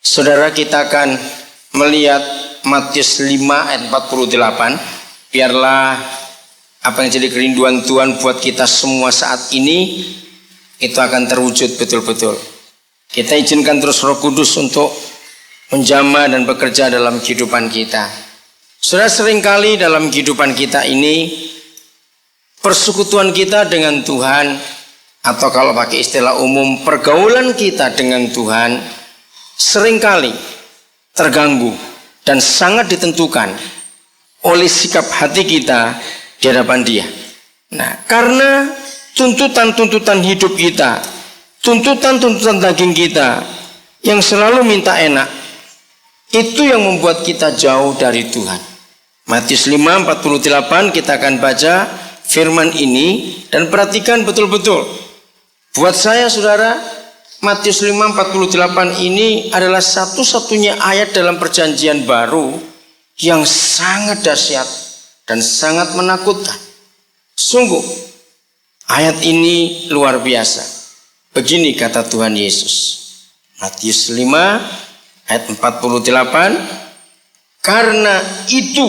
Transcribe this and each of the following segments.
Saudara, kita akan melihat Matius 5 ayat 48. Biarlah apa yang jadi kerinduan Tuhan buat kita semua saat ini itu akan terwujud betul-betul. Kita izinkan terus Roh Kudus untuk menjamah dan bekerja dalam kehidupan kita. Saudara, seringkali dalam kehidupan kita ini persekutuan kita dengan Tuhan, atau kalau pakai istilah umum pergaulan kita dengan Tuhan seringkali terganggu dan sangat ditentukan oleh sikap hati kita di hadapan Dia. Nah, karena tuntutan-tuntutan hidup kita, tuntutan-tuntutan daging kita yang selalu minta enak, itu yang membuat kita jauh dari Tuhan. Matius 5:48 kita akan baca firman ini dan perhatikan betul-betul. Buat saya, saudara, Matius 5:48 ini adalah satu-satunya ayat dalam perjanjian baru yang sangat dahsyat dan sangat menakutkan. Sungguh, ayat ini luar biasa. Begini kata Tuhan Yesus. Matius 5 ayat 48. Karena itu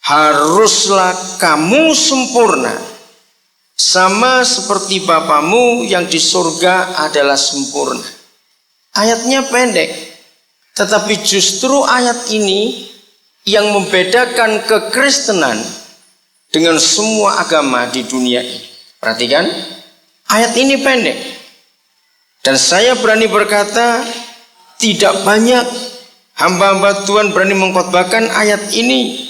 haruslah kamu sempurna, sama seperti Bapamu yang di surga adalah sempurna. Ayatnya pendek, tetapi justru ayat ini yang membedakan kekristenan dengan semua agama di dunia ini. Perhatikan, ayat ini pendek. Dan saya berani berkata, tidak banyak hamba-hamba Tuhan berani mengkhotbahkan ayat ini,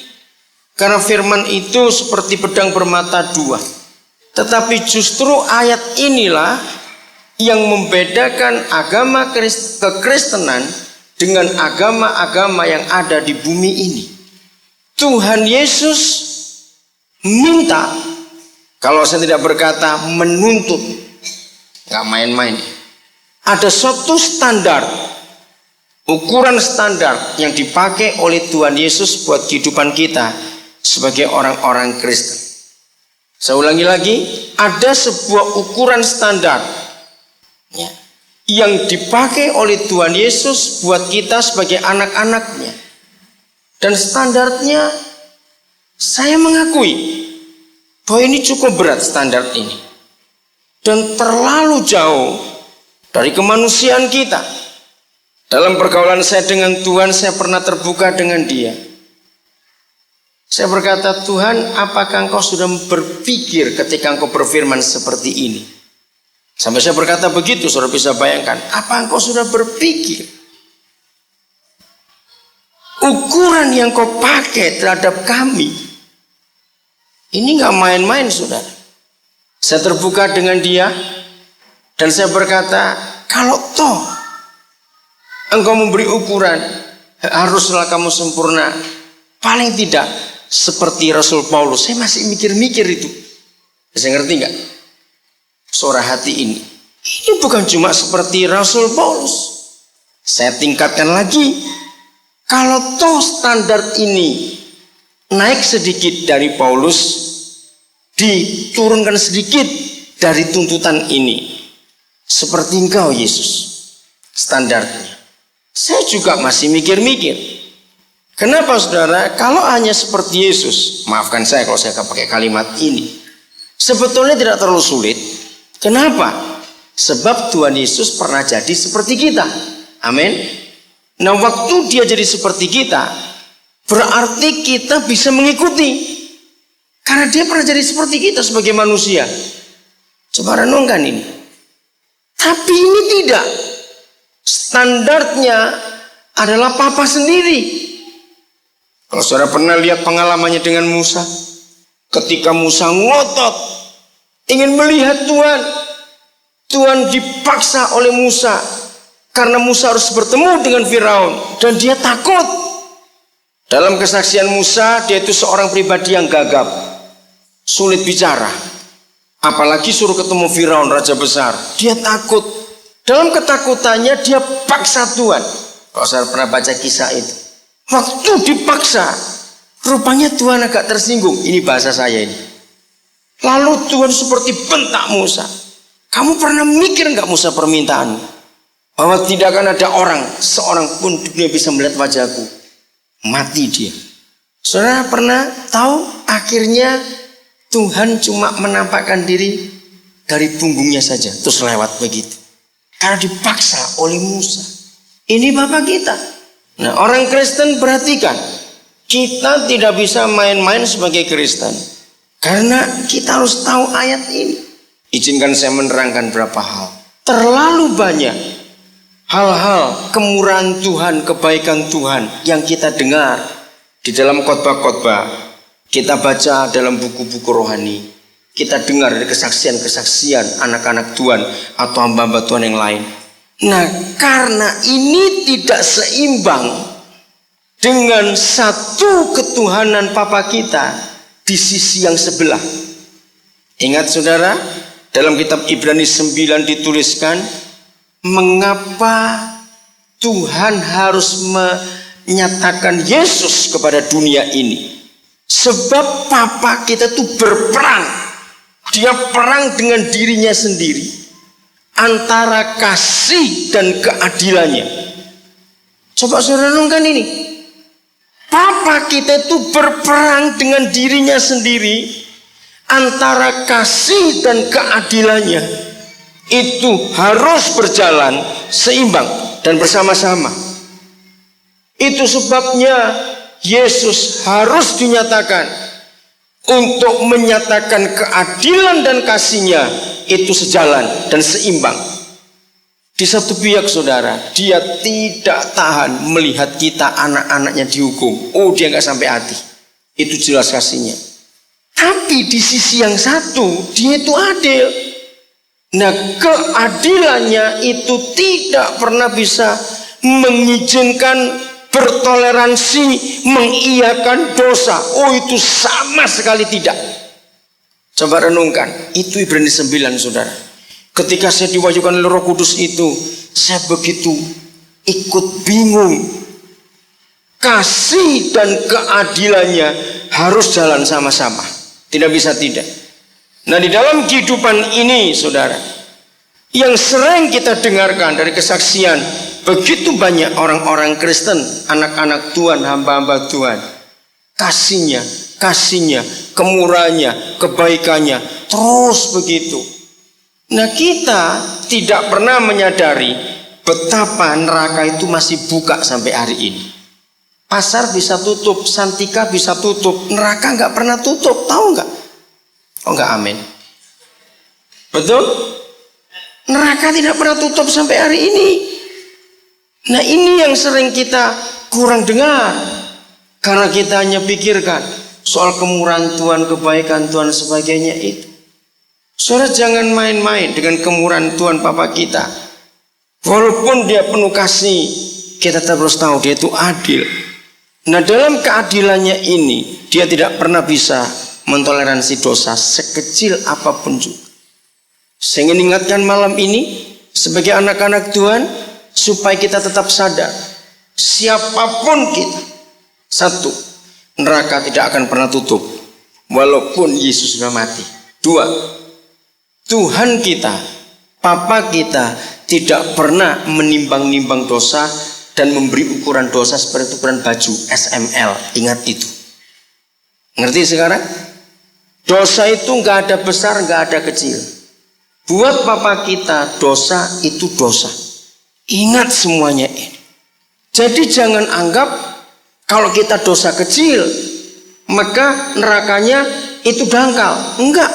karena firman itu seperti pedang bermata dua. Tetapi justru ayat inilah yang membedakan agama kekristenan dengan agama-agama yang ada di bumi ini. Tuhan Yesus minta, kalau saya tidak berkata menuntut, nggak main-main. Ada suatu standar, ukuran standar yang dipakai oleh Tuhan Yesus buat kehidupan kita sebagai orang-orang Kristen. Saya ulangi lagi, ada sebuah ukuran standar yang dipakai oleh Tuhan Yesus buat kita sebagai anak-anaknya. Dan standarnya, saya mengakui bahwa ini cukup berat standar ini. Dan terlalu jauh dari kemanusiaan kita. Dalam pergaulan saya dengan Tuhan, saya pernah terbuka dengan Dia. Saya berkata, Tuhan, apakah Engkau sudah berpikir ketika Engkau berfirman seperti ini? Sampai saya berkata begitu, saudara bisa bayangkan, apa Engkau sudah berpikir? Ukuran yang Kau pakai terhadap kami, ini gak main-main, saudara. Saya terbuka dengan Dia, dan saya berkata, kalau toh Engkau memberi ukuran, haruslah kamu sempurna, paling tidak seperti Rasul Paulus. Saya masih mikir-mikir itu. Saya ngerti nggak? Suara hati ini. Ini bukan cuma seperti Rasul Paulus. Saya tingkatkan lagi. Kalau toh standar ini naik sedikit dari Paulus, diturunkan sedikit dari tuntutan ini. Seperti Engkau, Yesus, standarnya. Saya juga masih mikir-mikir. Kenapa, saudara? Kalau hanya seperti Yesus, maafkan saya kalau saya pakai kalimat ini, sebetulnya tidak terlalu sulit. Kenapa? Sebab Tuhan Yesus pernah jadi seperti kita. Amin. Nah, waktu Dia jadi seperti kita, berarti kita bisa mengikuti. Karena Dia pernah jadi seperti kita sebagai manusia. Coba renungkan ini. Tapi ini tidak. Standarnya adalah Papa sendiri. Kalau saudara pernah lihat pengalamannya dengan Musa, ketika Musa ngotot ingin melihat Tuhan, Tuhan dipaksa oleh Musa karena Musa harus bertemu dengan Firaun dan dia takut. Dalam kesaksian Musa, dia itu seorang pribadi yang gagap, sulit bicara, apalagi suruh ketemu Firaun, raja besar. Dia takut. Dalam ketakutannya dia paksa Tuhan. Kalau saudara pernah baca kisah itu, waktu dipaksa, rupanya Tuhan agak tersinggung. Ini bahasa saya ini. Lalu Tuhan seperti bentak Musa. Kamu pernah mikir nggak Musa permintaanmu? Bahwa tidak akan ada orang, seorang pun di dunia bisa melihat wajahku. Mati dia. Saudara pernah tahu akhirnya Tuhan cuma menampakkan diri dari punggungnya saja. Terus lewat begitu. Karena dipaksa oleh Musa. Ini Bapak kita. Nah, orang Kristen perhatikan. Kita tidak bisa main-main sebagai Kristen. Karena kita harus tahu ayat ini. Izinkan saya menerangkan beberapa hal. Terlalu banyak hal-hal kemurahan Tuhan, kebaikan Tuhan yang kita dengar di dalam khotbah-khotbah. Kita baca dalam buku-buku rohani. Kita dengar dari kesaksian-kesaksian anak-anak Tuhan atau hamba-hamba Tuhan yang lain. Nah, karena ini tidak seimbang dengan satu ketuhanan Bapa kita di sisi yang sebelah. Ingat saudara, dalam kitab Ibrani 9 dituliskan, mengapa Tuhan harus menyatakan Yesus kepada dunia ini? Sebab Bapa kita itu berperang. Dia perang dengan dirinya sendiri antara kasih dan keadilannya. Coba saudara renungkan ini. Bapa kita itu berperang dengan dirinya sendiri antara kasih dan keadilannya. Itu harus berjalan seimbang dan bersama-sama. Itu sebabnya Yesus harus dinyatakan untuk menyatakan keadilan dan kasihnya itu sejalan dan seimbang. Di satu pihak saudara, dia tidak tahan melihat kita anak-anaknya dihukum. Oh, dia nggak sampai hati. Itu jelas kasihnya. Tapi di sisi yang satu, dia itu adil. Nah, keadilannya itu tidak pernah bisa mengizinkan bertoleransi, mengiyakan dosa. Oh, itu sama sekali tidak. Coba renungkan, itu Ibrani 9 saudara. Ketika saya diwahyukan oleh Roh Kudus itu, saya begitu ikut bingung. Kasih dan keadilannya harus jalan sama-sama. Tidak bisa tidak. Nah, di dalam kehidupan ini saudara, yang sering kita dengarkan dari kesaksian, begitu banyak orang-orang Kristen, anak-anak Tuhan, hamba-hamba Tuhan. Kasihnya, kemurahannya, kebaikannya, terus begitu. Nah, kita tidak pernah menyadari betapa neraka itu masih buka sampai hari ini. Pasar bisa tutup, Santika bisa tutup, neraka nggak pernah tutup, tahu nggak? Oh nggak, amin. Betul? Neraka tidak pernah tutup sampai hari ini. Nah, ini yang sering kita kurang dengar. Karena kita hanya pikirkan soal kemurahan Tuhan, kebaikan Tuhan, sebagainya itu. Saudara, jangan main-main dengan kemurahan Tuhan Bapa kita. Walaupun dia penuh kasih, kita terus tahu dia itu adil. Nah, dalam keadilannya ini, dia tidak pernah bisa mentoleransi dosa sekecil apapun juga. Saya ingin ingatkan malam ini sebagai anak-anak Tuhan, supaya kita tetap sadar, siapapun kita, satu, neraka tidak akan pernah tutup walaupun Yesus sudah mati. Dua, Tuhan kita, Bapa kita tidak pernah menimbang-nimbang dosa dan memberi ukuran dosa seperti ukuran baju SML. Ingat itu. Ngerti sekarang? Dosa itu nggak ada besar, nggak ada kecil. Buat Bapa kita, dosa itu dosa. Ingat semuanya ini. Jadi jangan anggap kalau kita dosa kecil, maka nerakanya itu dangkal. Enggak.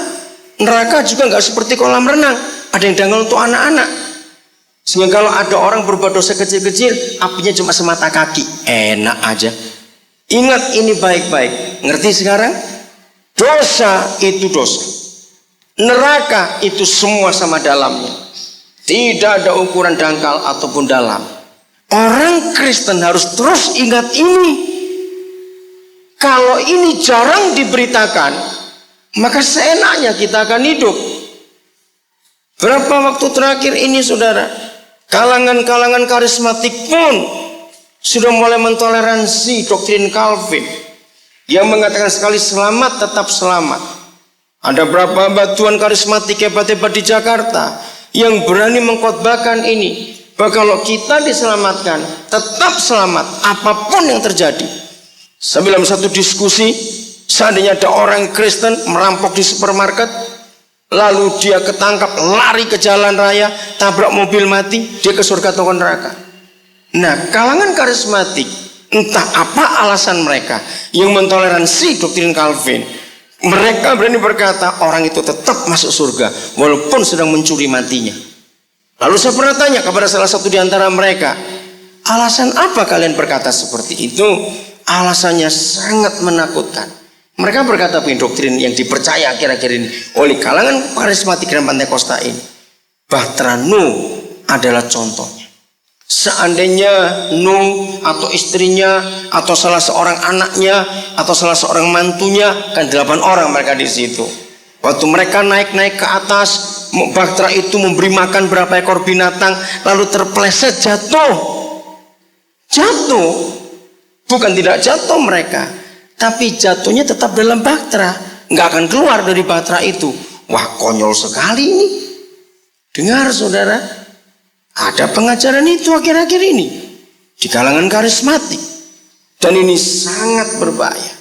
Neraka juga enggak seperti kolam renang. Ada yang dangkal untuk anak-anak. Sehingga kalau ada orang berbuat dosa kecil-kecil, apinya cuma semata kaki. Enak aja. Ingat ini baik-baik. Ngerti sekarang? Dosa itu dosa. Neraka itu semua sama dalamnya. Tidak ada ukuran dangkal ataupun dalam. Orang Kristen harus terus ingat ini. Kalau ini jarang diberitakan, maka seenaknya kita akan hidup. Berapa waktu terakhir ini saudara, kalangan-kalangan karismatik pun sudah mulai mentoleransi doktrin Calvin yang mengatakan sekali selamat tetap selamat. Ada berapa hamba Tuhan karismatik hebat-hebat di Jakarta yang berani mengkhotbahkan ini. bahwa kalau kita diselamatkan, tetap selamat apapun yang terjadi. Sambil dalam satu diskusi, seandainya ada orang Kristen merampok di supermarket, lalu dia ketangkap, lari ke jalan raya, tabrak mobil, mati, dia ke surga atau ke neraka. Nah, kalangan karismatik, entah apa alasan mereka yang mentoleransi doktrin Calvin, mereka berani berkata orang itu tetap masuk surga walaupun sedang mencuri matinya. Lalu saya pernah tanya kepada salah satu di antara mereka, alasan apa kalian berkata seperti itu? Alasannya sangat menakutkan. Mereka berkata begini, doktrin yang dipercaya akhir-akhir ini oleh kalangan karismatik dan Pantekosta ini, Bahtera Nuh adalah contohnya. Seandainya Nuh atau istrinya atau salah seorang anaknya atau salah seorang mantunya, kan 8 orang mereka di situ. Waktu mereka naik ke atas, Bahtera itu memberi makan berapa ekor binatang, lalu terpleset jatuh. Bukan tidak jatuh mereka, tapi jatuhnya tetap dalam Bahtera, nggak akan keluar dari Bahtera itu. Wah, konyol sekali ini. Dengar saudara, ada pengajaran itu akhir-akhir ini di kalangan karismatik, dan ini sangat berbahaya.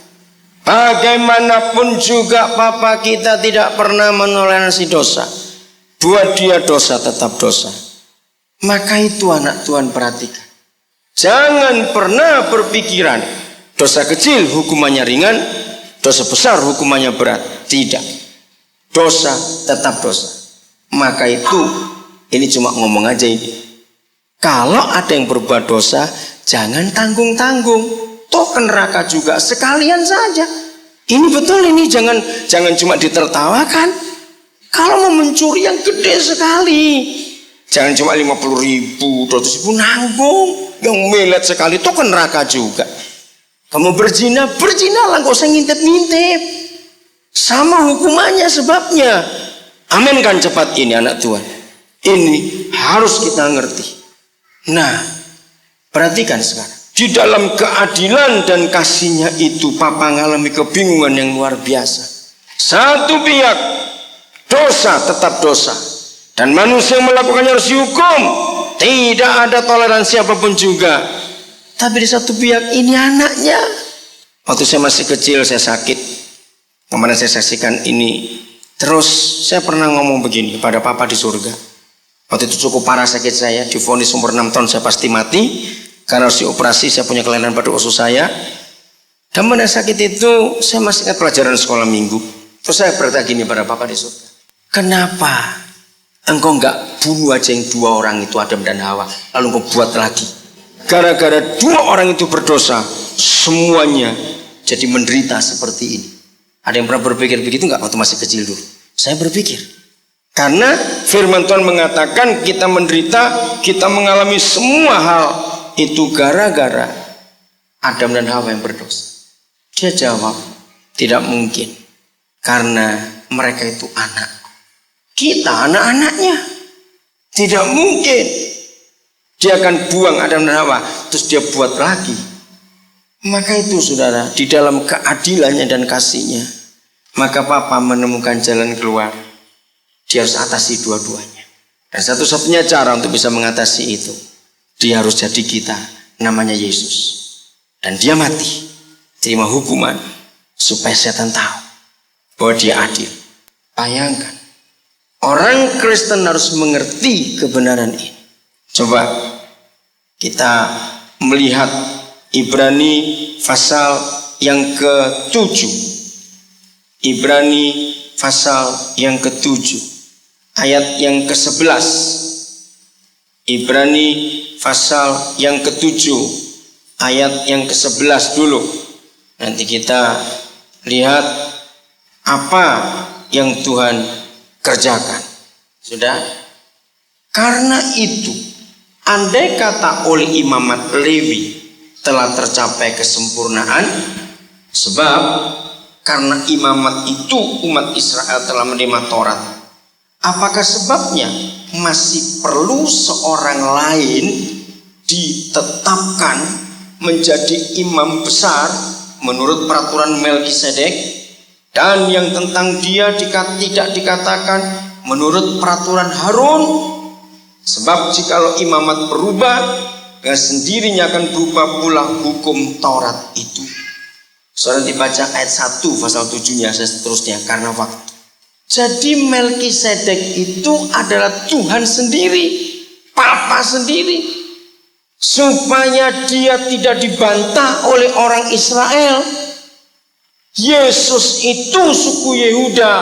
Bagaimanapun juga Papa kita tidak pernah menoleransi dosa. Buat dia dosa tetap dosa. Maka itu anak Tuhan perhatikan, jangan pernah berpikiran dosa kecil hukumannya ringan, dosa besar hukumannya berat. Tidak, dosa tetap dosa. Maka itu, ini cuma ngomong aja ini, kalau ada yang berbuat dosa, jangan tanggung-tanggung, toh ke neraka juga sekalian saja. Ini betul, ini jangan cuma ditertawakan. Kalau mau mencuri yang gede sekali, jangan cuma 50.000, 200.000 nanggung, yang melet sekali, toh ke neraka juga. Kamu berzina lah, gak usah ngintip-ngintip. Sama hukumannya sebabnya. Amin kan cepat ini anak Tuhan. Ini harus kita ngerti. Nah, perhatikan sekarang. Di dalam keadilan dan kasihnya itu, Papa ngalami kebingungan yang luar biasa. Satu pihak, dosa tetap dosa, dan manusia yang melakukannya harus dihukum. Tidak ada toleransi apapun juga. Tapi di satu pihak, ini anaknya. Waktu saya masih kecil, saya sakit. Kemarin saya saksikan ini. Terus saya pernah ngomong begini pada Papa di surga. Waktu itu cukup parah sakit saya, divonis umur 6 tahun saya pasti mati. Karena harus dioperasi, saya punya kelainan pada usus saya. Dan pada sakit itu, saya masih ingat pelajaran sekolah minggu. Terus saya berkata gini pada Papa di surga, kenapa engkau enggak bunuh aja yang 2 orang itu, Adam dan Hawa, lalu engkau buat lagi? Gara-gara 2 orang itu berdosa, semuanya jadi menderita seperti ini. Ada yang pernah berpikir begitu enggak waktu masih kecil dulu? Saya berpikir. Karena firman Tuhan mengatakan kita menderita, kita mengalami semua hal itu gara-gara Adam dan Hawa yang berdosa. Dia jawab, tidak mungkin, karena mereka itu anak. Kita anak-anaknya. Tidak mungkin dia akan buang Adam dan Hawa terus dia buat lagi. Maka itu saudara, di dalam keadilannya dan kasihnya, maka Papa menemukan jalan keluar. Dia harus atasi dua-duanya. Dan satu-satunya cara untuk bisa mengatasi itu, dia harus jadi kita, namanya Yesus. Dan dia mati, terima hukuman, supaya setan tahu bahwa dia adil. Bayangkan, orang Kristen harus mengerti kebenaran ini. Coba kita melihat Ibrani pasal yang ke-7. Ibrani pasal yang ke-7, ayat yang ke-11. Ibrani pasal yang ke-7 ayat yang ke-11 dulu. Nanti kita lihat apa yang Tuhan kerjakan. Sudah? Karena itu, andai kata oleh imamat Lewi telah tercapai kesempurnaan, sebab karena imamat itu umat Israel telah menerima Taurat, apakah sebabnya masih perlu seorang lain ditetapkan menjadi imam besar menurut peraturan Melkisedek, dan yang tentang dia tidak dikatakan menurut peraturan Harun? Sebab jikalau imamat berubah, dengan sendirinya akan berubah pula hukum Taurat itu. Saudara dibaca ayat 1 pasal 7-nya seterusnya karena waktu. Jadi Melkisedek itu adalah Tuhan sendiri, Papa sendiri, supaya dia tidak dibantah oleh orang Israel. Yesus itu suku Yehuda,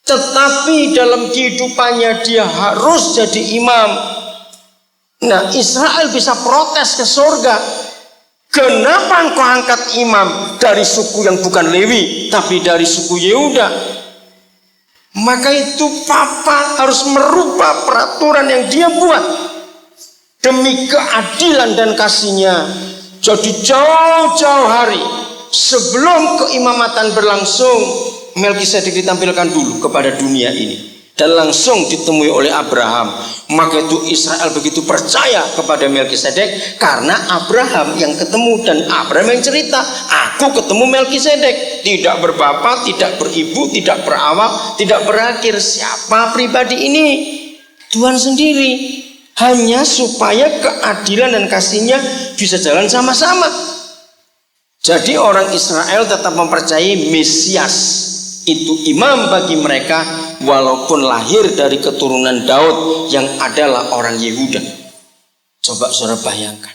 tetapi dalam kehidupannya dia harus jadi imam. Nah, Israel bisa protes ke surga. Kenapa engkau angkat imam dari suku yang bukan Lewi, tapi dari suku Yehuda? Maka itu Papa harus merubah peraturan yang dia buat demi keadilan dan kasihnya. Jadi jauh-jauh hari sebelum keimamatan berlangsung, Melkisedek ditampilkan dulu kepada dunia ini dan langsung ditemui oleh Abraham. Maka itu Israel begitu percaya kepada Melkisedek karena Abraham yang ketemu dan Abraham yang cerita, aku ketemu Melkisedek, tidak berbapak, tidak beribu, tidak berawal, tidak berakhir. Siapa pribadi ini? Tuhan sendiri, hanya supaya keadilan dan kasihnya bisa jalan sama-sama. Jadi orang Israel tetap mempercayai Mesias itu imam bagi mereka, walaupun lahir dari keturunan Daud yang adalah orang Yehuda. Coba saudara bayangkan.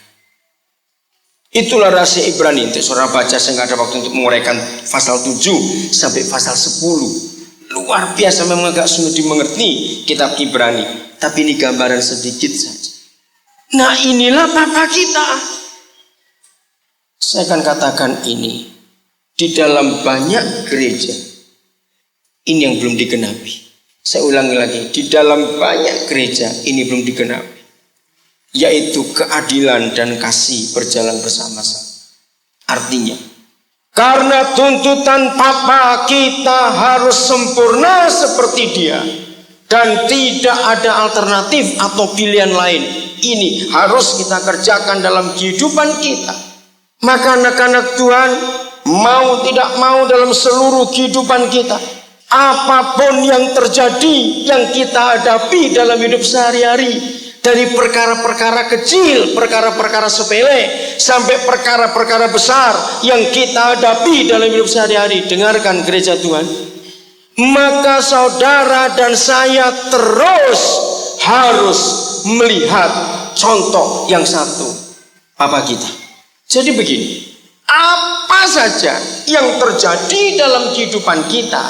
Itulah rahasia Ibrani. Untuk saudara baca, saya nggak ada waktu untuk menguraikan pasal 7 sampai pasal 10. Luar biasa, memang agak sulit dimengerti kitab Ibrani. Tapi ini gambaran sedikit saja. Nah, inilah Papa kita. Saya akan katakan ini, di dalam banyak gereja ini yang belum digenapi. Saya ulangi lagi, di dalam banyak gereja ini belum digenapi, yaitu keadilan dan kasih berjalan bersama-sama. Artinya, karena tuntutan Papa kita harus sempurna seperti dia, dan tidak ada alternatif atau pilihan lain. Ini harus kita kerjakan dalam kehidupan kita. Maka anak-anak Tuhan, mau tidak mau dalam seluruh kehidupan kita, apapun yang terjadi, yang kita hadapi dalam hidup sehari-hari, dari perkara-perkara kecil, perkara-perkara sepele, sampai perkara-perkara besar yang kita hadapi dalam hidup sehari-hari. Dengarkan gereja Tuhan, maka saudara dan saya terus harus melihat contoh yang satu, Papa kita. Jadi begini, apa saja yang terjadi dalam kehidupan kita,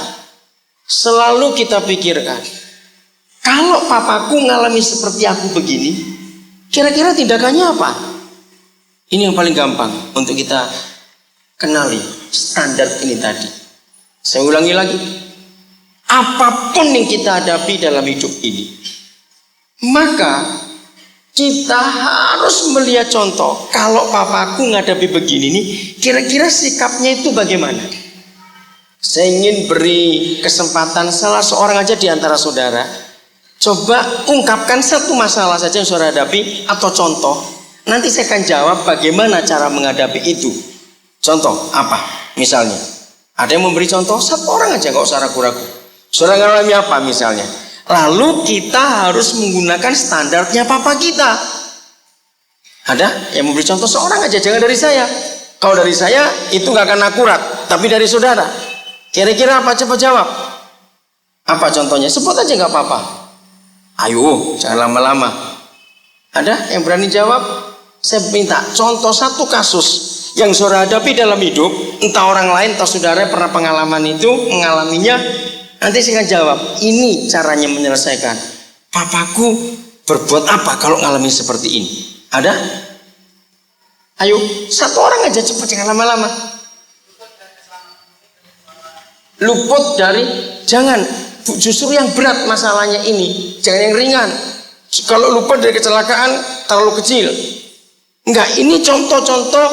selalu kita pikirkan, kalau papaku ngalami seperti aku begini, kira-kira tindakannya apa? Ini yang paling gampang untuk kita kenali standar ini tadi. Saya ulangi lagi, apapun yang kita hadapi dalam hidup ini, maka kita harus melihat contoh. Kalau papaku ngadapi begini nih, kira-kira sikapnya itu bagaimana? Saya ingin beri kesempatan salah seorang aja di antara saudara, coba ungkapkan satu masalah saja yang saudara hadapi atau contoh. Nanti saya akan jawab bagaimana cara menghadapi itu. Contoh apa? Misalnya, ada yang memberi contoh, satu orang aja, gak usah ragu-ragu. Saudara ngalami apa misalnya? Lalu kita harus menggunakan standarnya Papa kita. Ada yang memberi contoh seorang aja, jangan dari saya. Kalau dari saya itu gak akan akurat, tapi dari saudara. Kira-kira apa? Coba jawab. Apa contohnya? Sebut aja gak apa-apa. Ayo, jangan lama-lama. Ada yang berani jawab? Saya minta contoh satu kasus yang saudara hadapi dalam hidup, entah orang lain atau saudara pernah pengalaman itu, mengalaminya. Nanti saya akan jawab, ini caranya menyelesaikan. Papaku berbuat apa kalau ngalami seperti ini? Ada? Ayo, satu orang aja, cepat, jangan lama-lama. Luput dari, jangan, justru yang berat masalahnya ini, jangan yang ringan. Kalau luput dari kecelakaan terlalu kecil. Enggak, ini contoh-contoh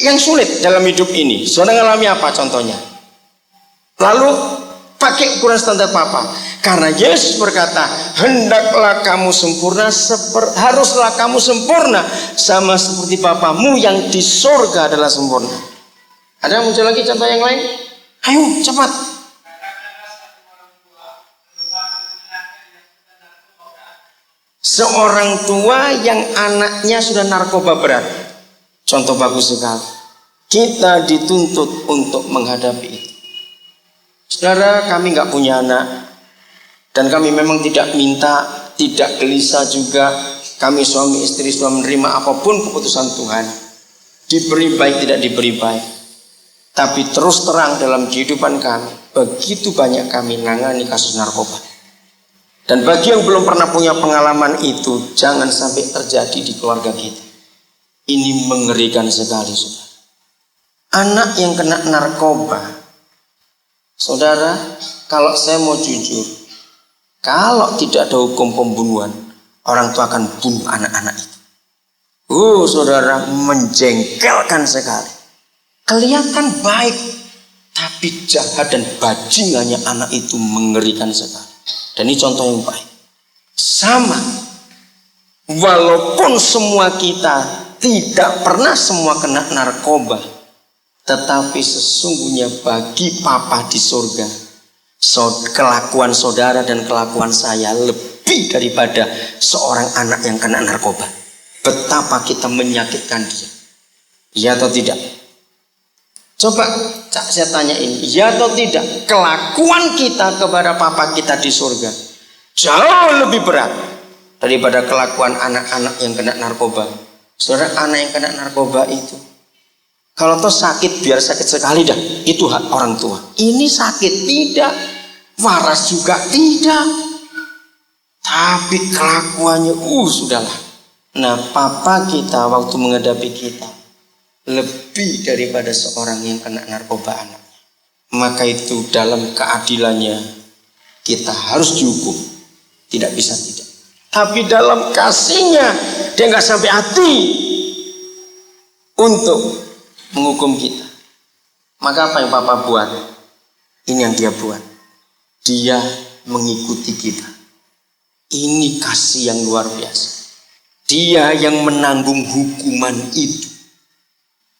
yang sulit dalam hidup ini. Saudara ngalami apa contohnya? Lalu pakai ukuran standar Papa. Karena Yesus berkata, hendaklah kamu sempurna, haruslah kamu sempurna sama seperti Papamu yang di surga adalah sempurna. Ada yang muncul lagi contoh yang lain? Ayo cepat. Seorang tua yang anaknya sudah narkoba berat. Contoh bagus sekali. Kita dituntut untuk menghadapi itu. Saudara, kami nggak punya anak. Dan kami memang tidak minta, tidak gelisah juga. Kami suami istri sudah menerima apapun keputusan Tuhan. Diberi baik, tidak diberi baik. Tapi terus terang dalam kehidupan kami, begitu banyak kami nangani kasus narkoba. Dan bagi yang belum pernah punya pengalaman itu, jangan sampai terjadi di keluarga kita. Ini mengerikan sekali, saudara. Anak yang kena narkoba, saudara, kalau saya mau jujur, kalau tidak ada hukum pembunuhan, orang tua akan bunuh anak-anak itu. Saudara, menjengkelkan sekali. Kelihatan baik, tapi jahat dan bajingannya anak itu mengerikan sekali. Dan ini contoh yang baik. Sama, walaupun semua kita tidak pernah semua kena narkoba, tetapi sesungguhnya bagi Papa di surga, kelakuan saudara dan kelakuan saya lebih daripada seorang anak yang kena narkoba. Betapa kita menyakitkan dia. Iya atau tidak? Coba saya tanya ini, ya atau tidak? Kelakuan kita kepada Papa kita di surga jauh lebih berat daripada kelakuan anak-anak yang kena narkoba. Saudara, anak yang kena narkoba itu, kalau toh sakit, biar sakit sekali dah, itu hak orang tua. Ini sakit tidak, waras juga tidak, tapi kelakuannya, sudahlah. Nah, Papa kita waktu menghadapi kita lebih daripada seorang yang kena narkoba anaknya. Maka itu dalam keadilannya kita harus dihukum, tidak bisa tidak. Tapi dalam kasihnya dia nggak sampai hati untuk menghukum kita. Maka apa yang Papa buat? Ini yang dia buat. Dia mengikuti kita. Ini kasih yang luar biasa. Dia yang menanggung hukuman itu.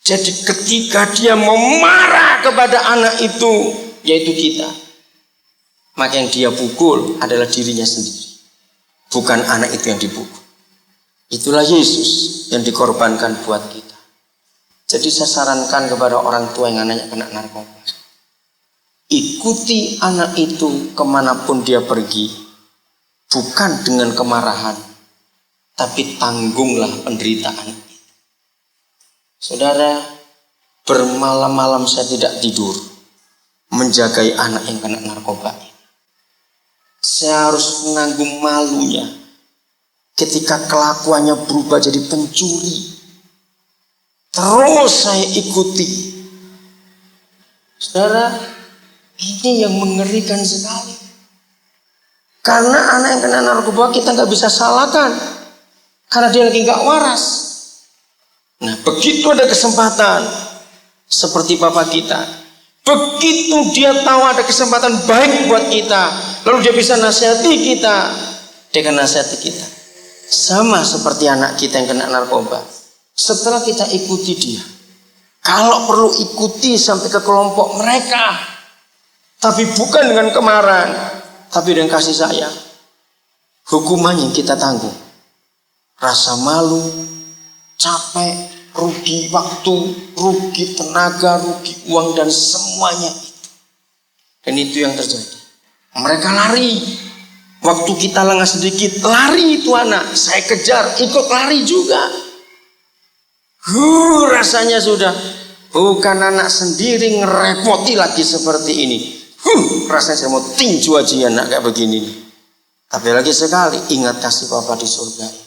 Jadi ketika dia mau marah kepada anak itu, yaitu kita, maka yang dia pukul adalah dirinya sendiri, bukan anak itu yang dipukul. Itulah Yesus yang dikorbankan buat kita. Jadi saya sarankan kepada orang tua yang anaknya kena narkoba, ikuti anak itu kemanapun dia pergi, bukan dengan kemarahan, tapi tanggunglah penderitaan. Saudara, bermalam-malam saya tidak tidur menjagai anak yang kena narkoba. Saya harus menanggung malunya ketika kelakuannya berubah jadi pencuri. Terus saya ikuti. Saudara, ini yang mengerikan sekali. Karena anak yang kena narkoba kita nggak bisa salahkan, karena dia lagi nggak waras. Nah, begitu ada kesempatan seperti Papa kita, begitu dia tahu ada kesempatan baik buat kita, lalu dia bisa nasihati kita, dia akan nasihati kita. Sama seperti anak kita yang kena narkoba. Setelah kita ikuti dia, kalau perlu ikuti sampai ke kelompok mereka, tapi bukan dengan kemarahan, tapi dengan kasih sayang. Hukumannya kita tanggung. Rasa malu, capek, rugi waktu, rugi tenaga, rugi uang, dan semuanya itu. Dan itu yang terjadi. Mereka lari. Waktu kita lengah sedikit, lari itu anak. Saya kejar, ikut lari juga. Rasanya sudah bukan anak sendiri ngerepoti lagi seperti ini. Rasanya saya mau tinju aja anak kayak begini. Tapi lagi sekali, ingat kasih Papa di surga.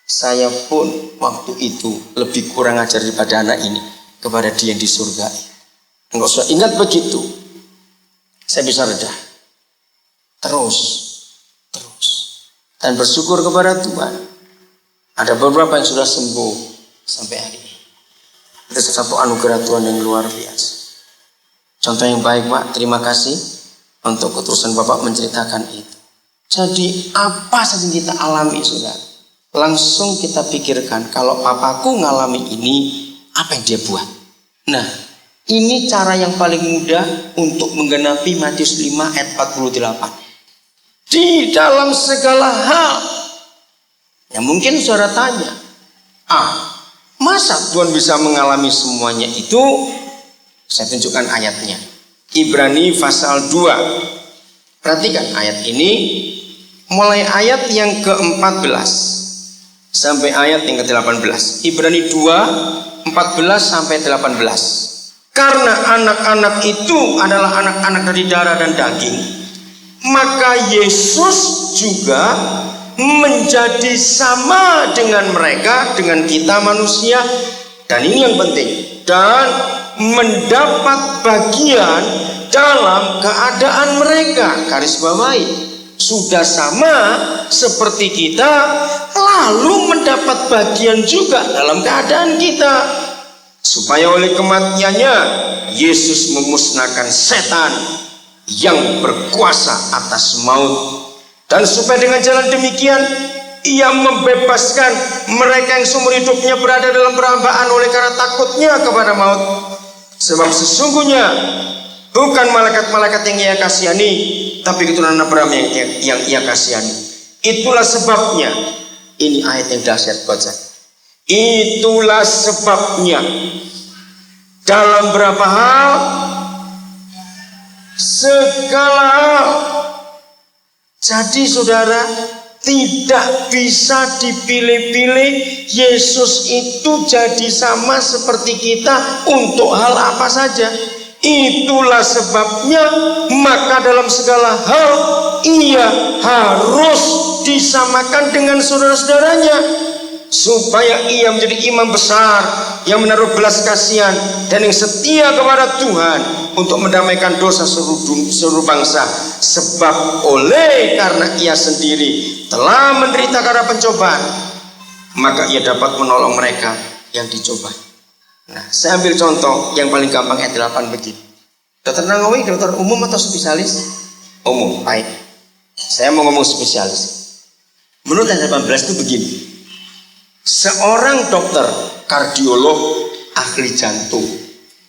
Saya pun waktu itu lebih kurang ajar daripada anak ini kepada dia yang di surga. Enggak usah ingat begitu, saya bisa reda. Terus dan bersyukur kepada Tuhan. Ada beberapa yang sudah sembuh sampai hari ini. Itu satu anugerah Tuhan yang luar biasa. Contoh yang baik, Pak. Terima kasih untuk keterusan Bapak menceritakan itu. Jadi apa saja yang kita alami, saudara, langsung kita pikirkan, kalau papaku ngalami ini, apa yang dia buat? Nah, ini cara yang paling mudah untuk menggenapi Matius 5 ayat 48. Di dalam segala hal, Ya mungkin saudara tanya, masa Tuhan bisa mengalami semuanya itu? Saya tunjukkan ayatnya. Ibrani pasal 2. Perhatikan ayat ini, mulai ayat yang ke-14 sampai ayat yang ke-18. Ibrani 2, 14 sampai 18. Karena anak-anak itu adalah anak-anak dari darah dan daging, maka Yesus juga menjadi sama dengan mereka, dengan kita manusia. Dan ini yang penting, dan mendapat bagian dalam keadaan mereka. Garis bawahi, sudah sama seperti kita, lalu mendapat bagian juga dalam keadaan kita, supaya oleh kematiannya Yesus memusnahkan setan yang berkuasa atas maut, dan supaya dengan jalan demikian Ia membebaskan mereka yang seumur hidupnya berada dalam perhambaan oleh karena takutnya kepada maut. Sebab sesungguhnya bukan malaikat-malaikat yang Ia kasihani, tapi keturunan Abraham yang Ia kasihani. Itulah sebabnya, ini ayat yang dahsyat buat saya. Itulah sebabnya dalam berapa hal, segala hal. Jadi saudara, tidak bisa dipilih-pilih. Yesus itu jadi sama seperti kita untuk hal apa saja. Itulah sebabnya maka dalam segala hal Ia harus disamakan dengan saudara-saudaranya, supaya Ia menjadi imam besar yang menaruh belas kasihan dan yang setia kepada Tuhan untuk mendamaikan dosa seluruh bangsa. Sebab oleh karena Ia sendiri telah menderita karena pencobaan, maka Ia dapat menolong mereka yang dicoba. Nah, saya ambil contoh yang paling gampang ayat 8 begini. Dokter Nangawi, dokter umum atau spesialis? Umum, baik. Saya mau ngomong spesialis. Menurut ayat 18 itu begini. Seorang dokter kardiolog ahli jantung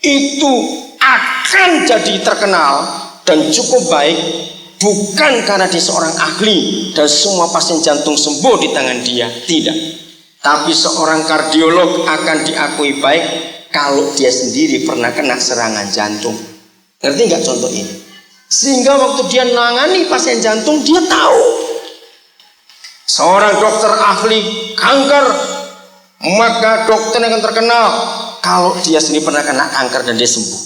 itu akan jadi terkenal dan cukup baik bukan karena dia seorang ahli dan semua pasien jantung sembuh di tangan dia, tidak. Tapi seorang kardiolog akan diakui baik kalau dia sendiri pernah kena serangan jantung. Ngerti nggak contoh ini? Sehingga waktu dia menangani pasien jantung, dia tahu. Seorang dokter ahli kanker, maka dokter akan terkenal kalau dia sendiri pernah kena kanker dan dia sembuh.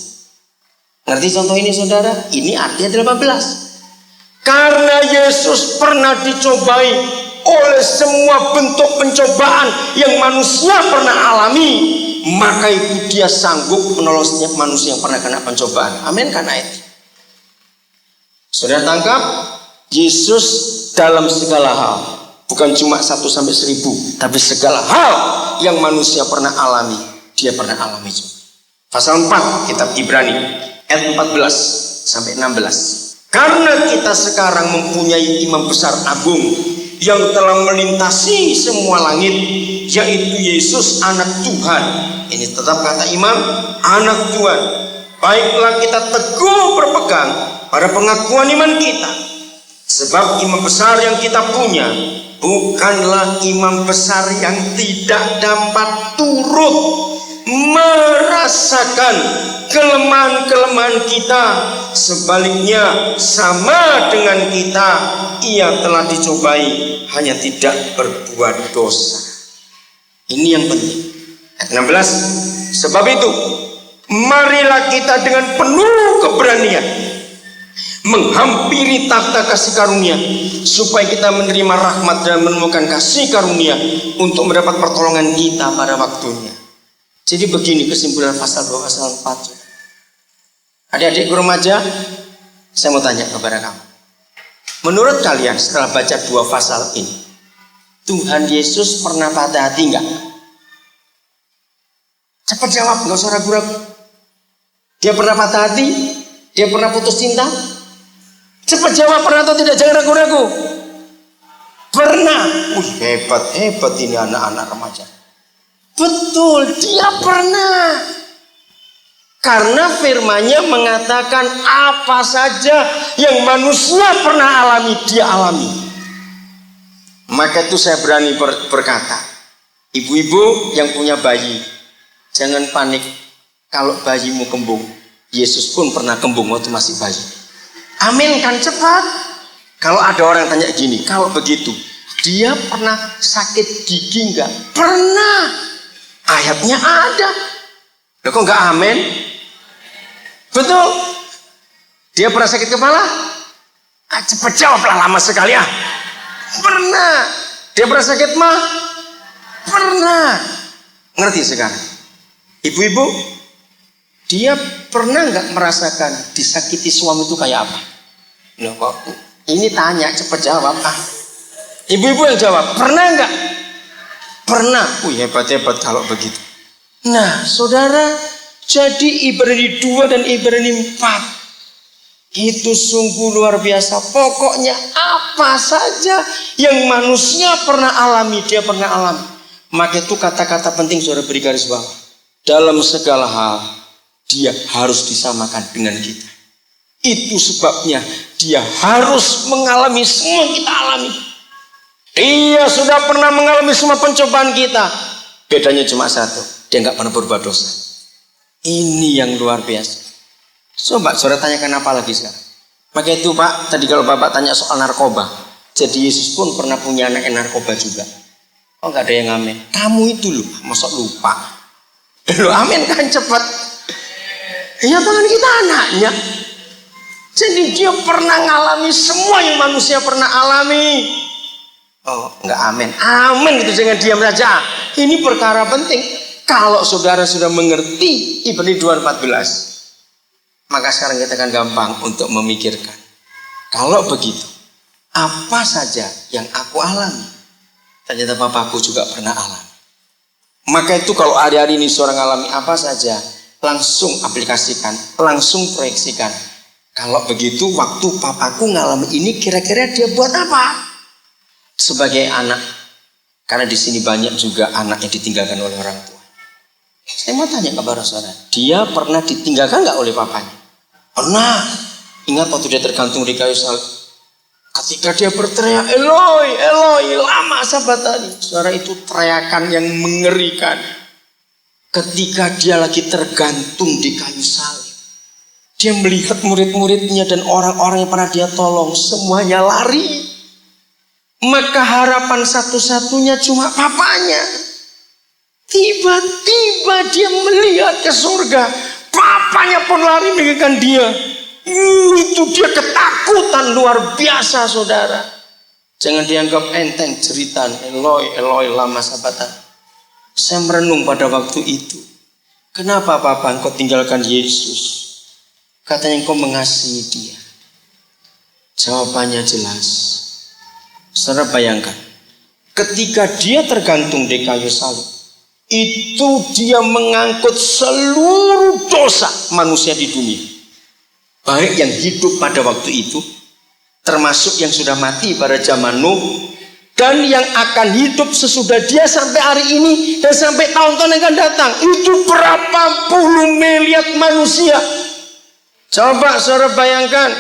Ngerti contoh ini saudara? Ini artinya 18. Karena Yesus pernah dicobai oleh semua bentuk pencobaan yang manusia pernah alami, maka itu dia sanggup menolong setiap manusia yang pernah kena pencobaan. Amin kan ayat? Saudara tangkap? Yesus dalam segala hal, bukan cuma 1 sampai 1000, tapi segala hal yang manusia pernah alami, dia pernah alami juga. Pasal 4 kitab Ibrani ayat 14 sampai 16. Karena kita sekarang mempunyai imam besar agung yang telah melintasi semua langit, yaitu Yesus anak Tuhan. Ini tetap kata imam, anak Tuhan. Baiklah kita teguh berpegang pada pengakuan iman kita. Sebab imam besar yang kita punya bukanlah imam besar yang tidak dapat turut merasakan kelemahan-kelemahan kita. Sebaliknya sama dengan kita, Ia telah dicobai, hanya tidak berbuat dosa. Ini yang penting. Ayat 16. Sebab itu marilah kita dengan penuh keberanian menghampiri takhta kasih karunia, supaya kita menerima rahmat dan menemukan kasih karunia untuk mendapat pertolongan kita pada waktunya. Jadi begini kesimpulan pasal 2 pasal 4. Adik-adik remaja, saya mau tanya kepada kamu. Menurut kalian setelah baca 2 pasal ini, Tuhan Yesus pernah patah hati enggak? Cepat jawab, enggak usah ragu-ragu. Dia pernah patah hati? Dia pernah putus cinta? Cepat jawab, pernah atau tidak? Jangan ragu-ragu. Pernah. Hebat ini anak-anak remaja. Betul, dia pernah. Karena firman-Nya mengatakan apa saja yang manusia pernah alami, dia alami. Maka itu saya berani berkata, ibu-ibu yang punya bayi, jangan panik kalau bayimu kembung. Yesus pun pernah kembung waktu masih bayi. Amin kan, cepat. Kalau ada orang tanya gini, kalau begitu dia pernah sakit gigi enggak? Pernah. Ayatnya ada. Loh kok enggak amin? Betul. Dia pernah sakit kepala? Cepat jawablah, lama sekali ah. Pernah. Dia pernah sakit mah? Pernah. Ngerti sekarang? Ibu-ibu, dia pernah nggak merasakan disakiti suami itu kayak apa? Loh kok ini tanya, cepat jawab ah. Ibu-ibu yang jawab, pernah nggak? Pernah. Hebat-hebat kalau begitu. Nah, saudara, jadi Ibrani 2 dan Ibrani 4 itu sungguh luar biasa. Pokoknya apa saja yang manusia pernah alami, dia pernah alami. Maka itu kata-kata penting saudara beri garis bawah. Dalam segala hal dia harus disamakan dengan kita. Itu sebabnya dia harus mengalami semua yang kita alami. Dia sudah pernah mengalami semua pencobaan kita. Bedanya cuma satu, dia nggak pernah berbuat dosa. Ini yang luar biasa. Coba saudara tanyakan apa lagi sekarang. Maka itu Pak, tadi kalau Bapak tanya soal narkoba, jadi Yesus pun pernah punya anak narkoba juga. Oh nggak ada yang amin. Kamu itu loh, masa lupa. Loh amin kan cepat. Ya tangan kita anaknya. Jadi dia pernah ngalami semua yang manusia pernah alami. Oh nggak amin. Amin itu jangan diam saja. Ini perkara penting. Kalau saudara sudah mengerti Ibrani 2:14, maka sekarang kita akan gampang untuk memikirkan. Kalau begitu, apa saja yang aku alami, ternyata Bapakku juga pernah alami. Maka itu kalau hari-hari ini seorang alami apa saja, langsung aplikasikan, langsung proyeksikan. Kalau begitu, waktu papaku ngalami ini, kira-kira dia buat apa? Sebagai anak, karena di sini banyak juga anak yang ditinggalkan oleh orang tua. Saya mau tanya kepada saudara, dia pernah ditinggalkan nggak oleh papanya? Pernah. Ingat waktu dia tergantung di kayu salib, ketika dia berteriak, Eloi, Eloi, lama sabatani. Saudara, itu teriakan yang mengerikan. Ketika dia lagi tergantung di kayu salib, dia melihat murid-muridnya dan orang-orang yang pernah dia tolong, semuanya lari. Maka harapan satu-satunya cuma papanya. Tiba-tiba dia melihat ke surga. Papanya pun lari meninggalkan dia. Itu dia ketakutan luar biasa saudara. Jangan dianggap enteng cerita Eloi, Eloi lama sabatan. Saya merenung pada waktu itu. Kenapa Papa engkau tinggalkan Yesus? Katanya engkau mengasihi dia. Jawabannya jelas. Saudara bayangkan, ketika dia tergantung di kayu salib, itu dia mengangkut seluruh dosa manusia di dunia. Baik yang hidup pada waktu itu, termasuk yang sudah mati pada zaman Nuh, dan yang akan hidup sesudah dia sampai hari ini dan sampai tahun-tahun yang akan datang. Itu berapa puluh miliar manusia. Coba saudara bayangkan,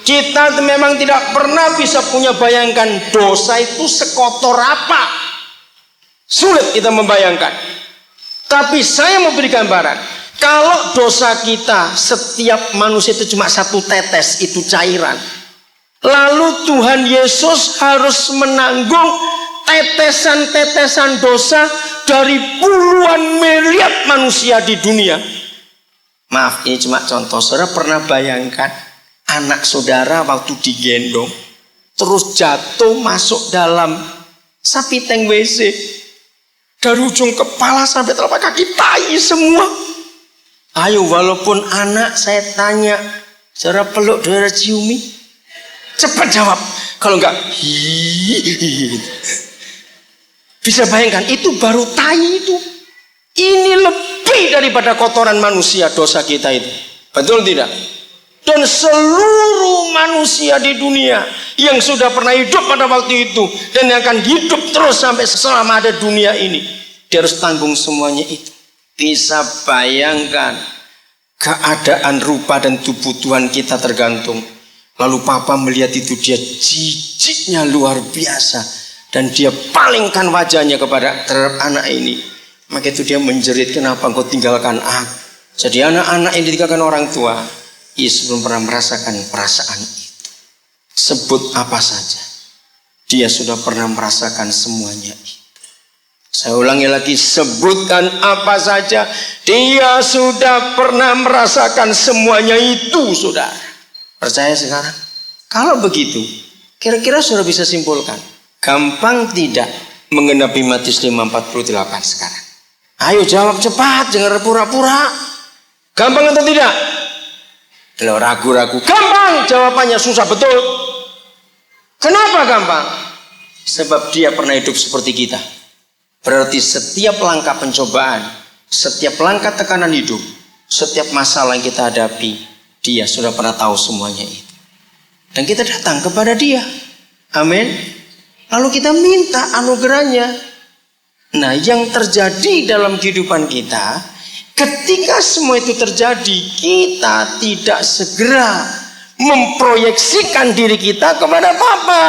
kita memang tidak pernah bisa punya bayangkan dosa itu sekotor apa. Sulit kita membayangkan. Tapi saya mau beri gambaran. Kalau dosa kita, setiap manusia itu cuma satu tetes, itu cairan. Lalu Tuhan Yesus harus menanggung tetesan-tetesan dosa dari puluhan miliar manusia di dunia. Maaf, ini cuma contoh. Saudara pernah bayangkan anak saudara waktu digendong terus jatuh masuk dalam sapi tank WC, dari ujung kepala sampai telapak kaki tai semua. Ayo, walaupun anak, saya tanya, saudara peluk, saudara ciumi, cepat jawab. Kalau enggak, bisa bayangkan itu baru tai itu. Ini lebih daripada kotoran manusia dosa kita itu. Betul tidak? Dan seluruh manusia di dunia yang sudah pernah hidup pada waktu itu dan yang akan hidup terus sampai selama ada dunia ini, dia harus tanggung semuanya itu. Bisa bayangkan keadaan rupa dan tubuh Tuhan kita tergantung. Lalu Papa melihat itu, dia jijiknya luar biasa. Dan dia palingkan wajahnya kepada terhadap anak ini. Maka itu dia menjerit, kenapa engkau tinggalkan aku? Jadi anak-anak yang ditinggalkan orang tua, Yesus belum pernah merasakan perasaan itu. Sebut apa saja, dia sudah pernah merasakan semuanya itu. Saya ulangi lagi, sebutkan apa saja, dia sudah pernah merasakan semuanya itu, saudara. Percaya sekarang? Kalau begitu, kira-kira sudah bisa simpulkan, gampang tidak menggenapi Matius 5:48 sekarang? Ayo jawab cepat, jangan pura-pura. Gampang atau tidak? Kalau ragu-ragu, gampang, jawabannya susah betul. Kenapa gampang? Sebab dia pernah hidup seperti kita. Berarti setiap langkah pencobaan, setiap langkah tekanan hidup, setiap masalah yang kita hadapi, dia sudah pernah tahu semuanya itu. Dan kita datang kepada dia. Amin. Lalu kita minta anugerahnya. Nah, yang terjadi dalam kehidupan kita, ketika semua itu terjadi, kita tidak segera memproyeksikan diri kita kepada Bapa.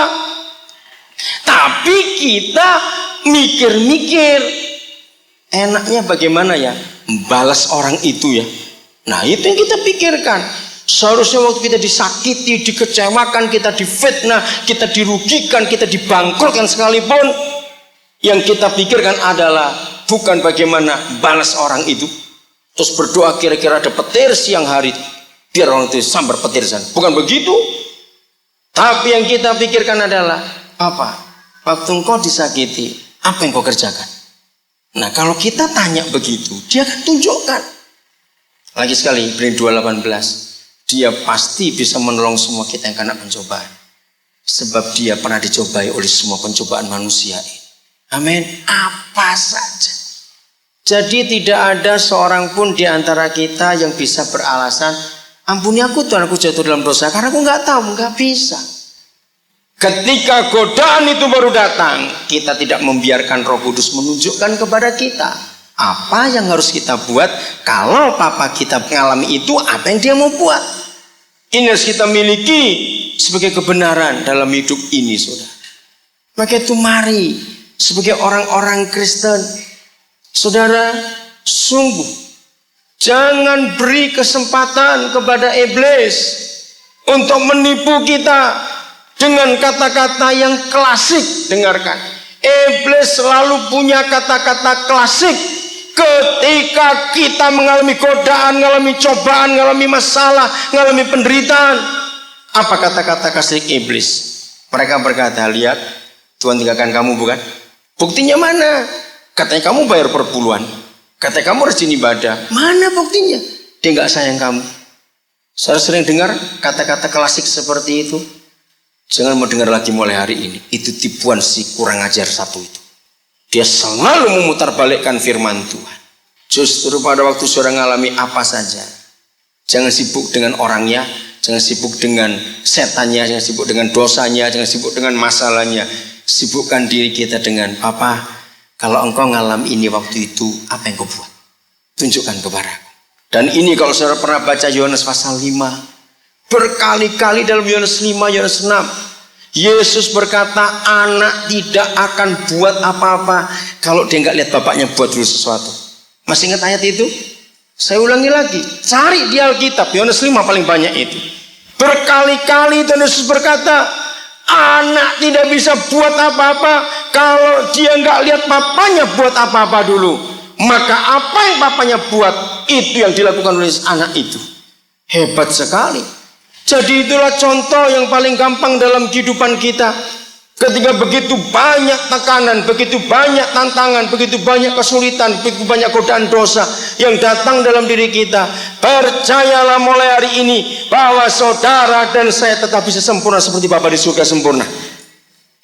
Tapi kita mikir-mikir, enaknya bagaimana ya balas orang itu ya. Nah, itu yang kita pikirkan. Seharusnya waktu kita disakiti, dikecewakan, kita difitnah, kita dirugikan, kita dibangkrutkan sekalipun, yang kita pikirkan adalah bukan bagaimana balas orang itu. Terus berdoa kira-kira ada petir siang hari, biar orang itu sambar petir sana. Bukan begitu. Tapi yang kita pikirkan adalah, apa? Waktu engkau disakiti, apa yang kau kerjakan? Nah, kalau kita tanya begitu, dia akan tunjukkan. Lagi sekali, Ibrani 2:18. Dia pasti bisa menolong semua kita yang kena pencobaan. Sebab dia pernah dicobai oleh semua pencobaan manusia ini. Amin. Apa saja. Jadi tidak ada seorang pun di antara kita yang bisa beralasan, ampuni aku Tuhan, aku jatuh dalam dosa. Karena aku nggak tahu, nggak bisa. Ketika godaan itu baru datang, kita tidak membiarkan Roh Kudus menunjukkan kepada kita apa yang harus kita buat. Kalau Papa kita mengalami itu, apa yang dia mau buat? Ini harus kita miliki sebagai kebenaran dalam hidup ini, saudara. Maka itu mari sebagai orang-orang Kristen, saudara, sungguh jangan beri kesempatan kepada iblis untuk menipu kita dengan kata-kata yang klasik. Dengarkan, iblis selalu punya kata-kata klasik. Ketika kita mengalami godaan, mengalami cobaan, mengalami masalah, mengalami penderitaan, apa kata-kata klasik iblis? Mereka berkata, lihat, Tuhan tinggalkan kamu bukan? Buktinya mana? Katanya kamu bayar perpuluhan, katanya kamu rajin ibadah. Mana buktinya? Dia nggak sayang kamu. Saya sering dengar kata-kata klasik seperti itu. Jangan mau dengar lagi mulai hari ini. Itu tipuan si kurang ajar satu itu. Dia selalu memutarbalikkan firman Tuhan. Justru pada waktu saudara mengalami apa saja, jangan sibuk dengan orangnya, jangan sibuk dengan setannya, jangan sibuk dengan dosanya, jangan sibuk dengan masalahnya. Sibukkan diri kita dengan, Papa, kalau engkau ngalami ini waktu itu, apa yang kau buat? Tunjukkan kepada aku. Dan ini kalau saudara pernah baca Yohanes pasal 5, berkali-kali dalam Yohanes 5, Yohanes 6, Yesus berkata, anak tidak akan buat apa-apa kalau dia nggak lihat bapaknya buat dulu sesuatu. Masih ingat ayat itu? Saya ulangi lagi, cari di Alkitab, Yohanes 5 paling banyak itu. Berkali-kali Yesus berkata, anak tidak bisa buat apa-apa kalau dia nggak lihat bapaknya buat apa-apa dulu. Maka apa yang bapaknya buat, itu yang dilakukan oleh anak itu. Hebat sekali. Jadi itulah contoh yang paling gampang dalam kehidupan kita. Ketika begitu banyak tekanan, begitu banyak tantangan, begitu banyak kesulitan, begitu banyak godaan dosa yang datang dalam diri kita, percayalah mulai hari ini bahwa saudara dan saya tetap bisa sempurna seperti Bapa di surga sempurna.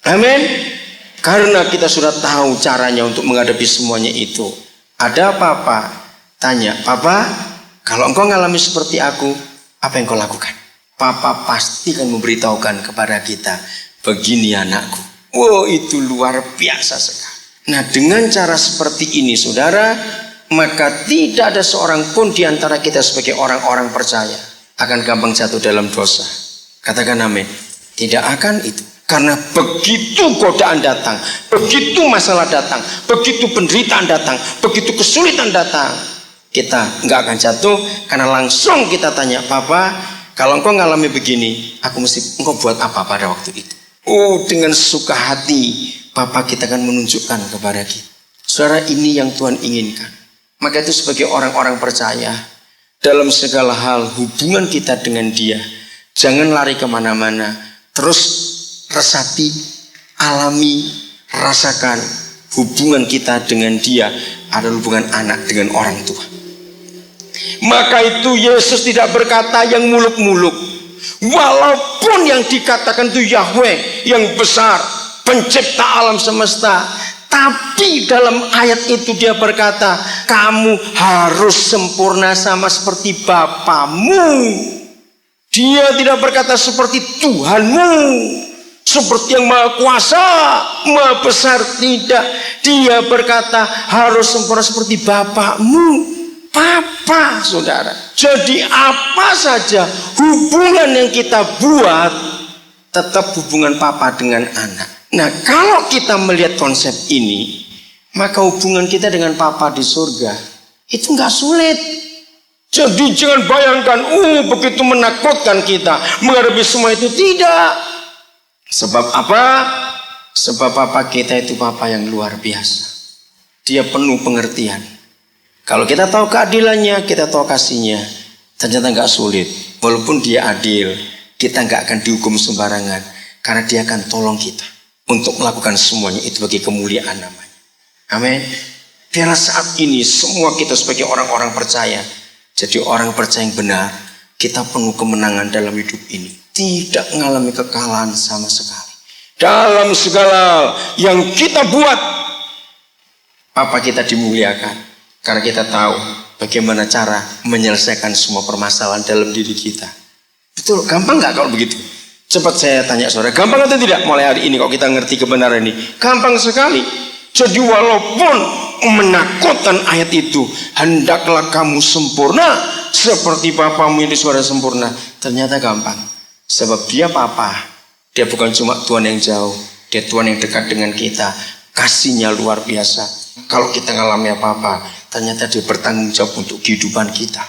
Amin. Karena kita sudah tahu caranya untuk menghadapi semuanya itu. Ada apa-apa? Tanya, Papa, kalau engkau mengalami seperti aku, apa yang kau lakukan? Papa pasti akan memberitahukan kepada kita, begini anakku. Wow, itu luar biasa sekali. Nah, dengan cara seperti ini, saudara, maka tidak ada seorang pun di antara kita sebagai orang-orang percaya akan gampang jatuh dalam dosa. Katakan amin. Tidak akan itu. Karena begitu godaan datang, begitu masalah datang, begitu penderitaan datang, begitu kesulitan datang, kita nggak akan jatuh karena langsung kita tanya, Papa, kalau engkau ngalami begini, engkau buat apa pada waktu itu? Oh, dengan suka hati, Papa kita akan menunjukkan kepada kita. Saudara, ini yang Tuhan inginkan. Maka itu sebagai orang-orang percaya, dalam segala hal hubungan kita dengan Dia, jangan lari kemana-mana, terus resapi, alami, rasakan hubungan kita dengan Dia adalah hubungan anak dengan orang tua. Maka itu Yesus tidak berkata yang muluk-muluk. Walaupun yang dikatakan itu Yahweh yang besar, pencipta alam semesta, tapi dalam ayat itu dia berkata, kamu harus sempurna sama seperti Bapamu. Dia tidak berkata seperti Tuhanmu, seperti yang maha kuasa, maha besar, tidak. Dia berkata harus sempurna seperti Bapakmu, Papa, saudara. Jadi apa saja hubungan yang kita buat, tetap hubungan Papa dengan anak. Nah, kalau kita melihat konsep ini, maka hubungan kita dengan Papa di surga itu nggak sulit. Jadi jangan bayangkan, begitu menakutkan kita menghadapi semua itu, tidak. Sebab apa? Sebab Papa kita itu Papa yang luar biasa. Dia penuh pengertian. Kalau kita tahu keadilannya, kita tahu kasihnya, ternyata nggak sulit. Walaupun Dia adil, kita nggak akan dihukum sembarangan, karena Dia akan tolong kita untuk melakukan semuanya itu bagi kemuliaan namanya. Amin. Biarlah saat ini semua kita sebagai orang-orang percaya, jadi orang percaya yang benar, kita penuh kemenangan dalam hidup ini. Tidak mengalami kekalahan sama sekali. Dalam segala yang kita buat, Papa kita dimuliakan. Karena kita tahu bagaimana cara menyelesaikan semua permasalahan dalam diri kita. Betul, gampang nggak kalau begitu? Cepat saya tanya saudara, gampang atau tidak mulai hari ini kalau kita ngerti kebenaran ini? Gampang sekali. Jadi walaupun menakutkan ayat itu, hendaklah kamu sempurna seperti Bapamu yang di surga sempurna. Ternyata gampang. Sebab Dia Papa, Dia bukan cuma Tuhan yang jauh, Dia Tuhan yang dekat dengan kita. Kasihnya luar biasa. Kalau kita ngalami apa-apa, ternyata Dia bertanggung jawab untuk kehidupan kita.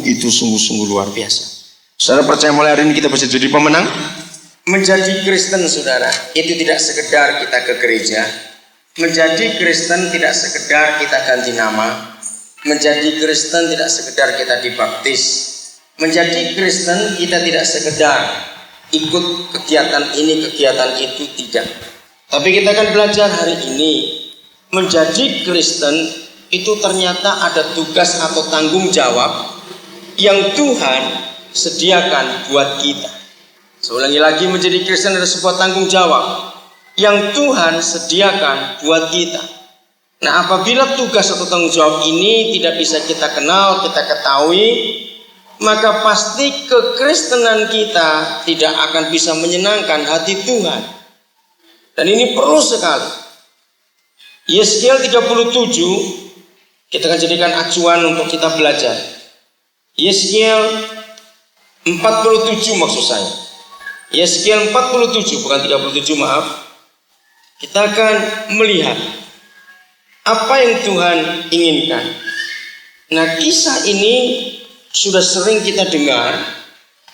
Itu sungguh-sungguh luar biasa. Saudara percaya mulai hari ini kita bisa jadi pemenang? Menjadi Kristen, saudara, itu tidak sekedar kita ke gereja. Menjadi Kristen tidak sekedar kita ganti nama. Menjadi Kristen tidak sekedar kita dibaptis. Menjadi Kristen kita tidak sekedar ikut kegiatan ini, kegiatan itu, tidak. Tapi kita akan belajar hari ini, menjadi Kristen itu ternyata ada tugas atau tanggung jawab yang Tuhan sediakan buat kita. Saya ulangi lagi, menjadi Kristen ada sebuah tanggung jawab yang Tuhan sediakan buat kita. Nah, apabila tugas atau tanggung jawab ini tidak bisa kita kenal, kita ketahui, maka pasti kekristenan kita tidak akan bisa menyenangkan hati Tuhan. Dan ini perlu sekali. Yeskiel 37 kita akan jadikan acuan untuk kita belajar. Yeskiel 47 maksud saya. Yeskiel 47 bukan 37, maaf. Kita akan melihat apa yang Tuhan inginkan. Nah, kisah ini sudah sering kita dengar,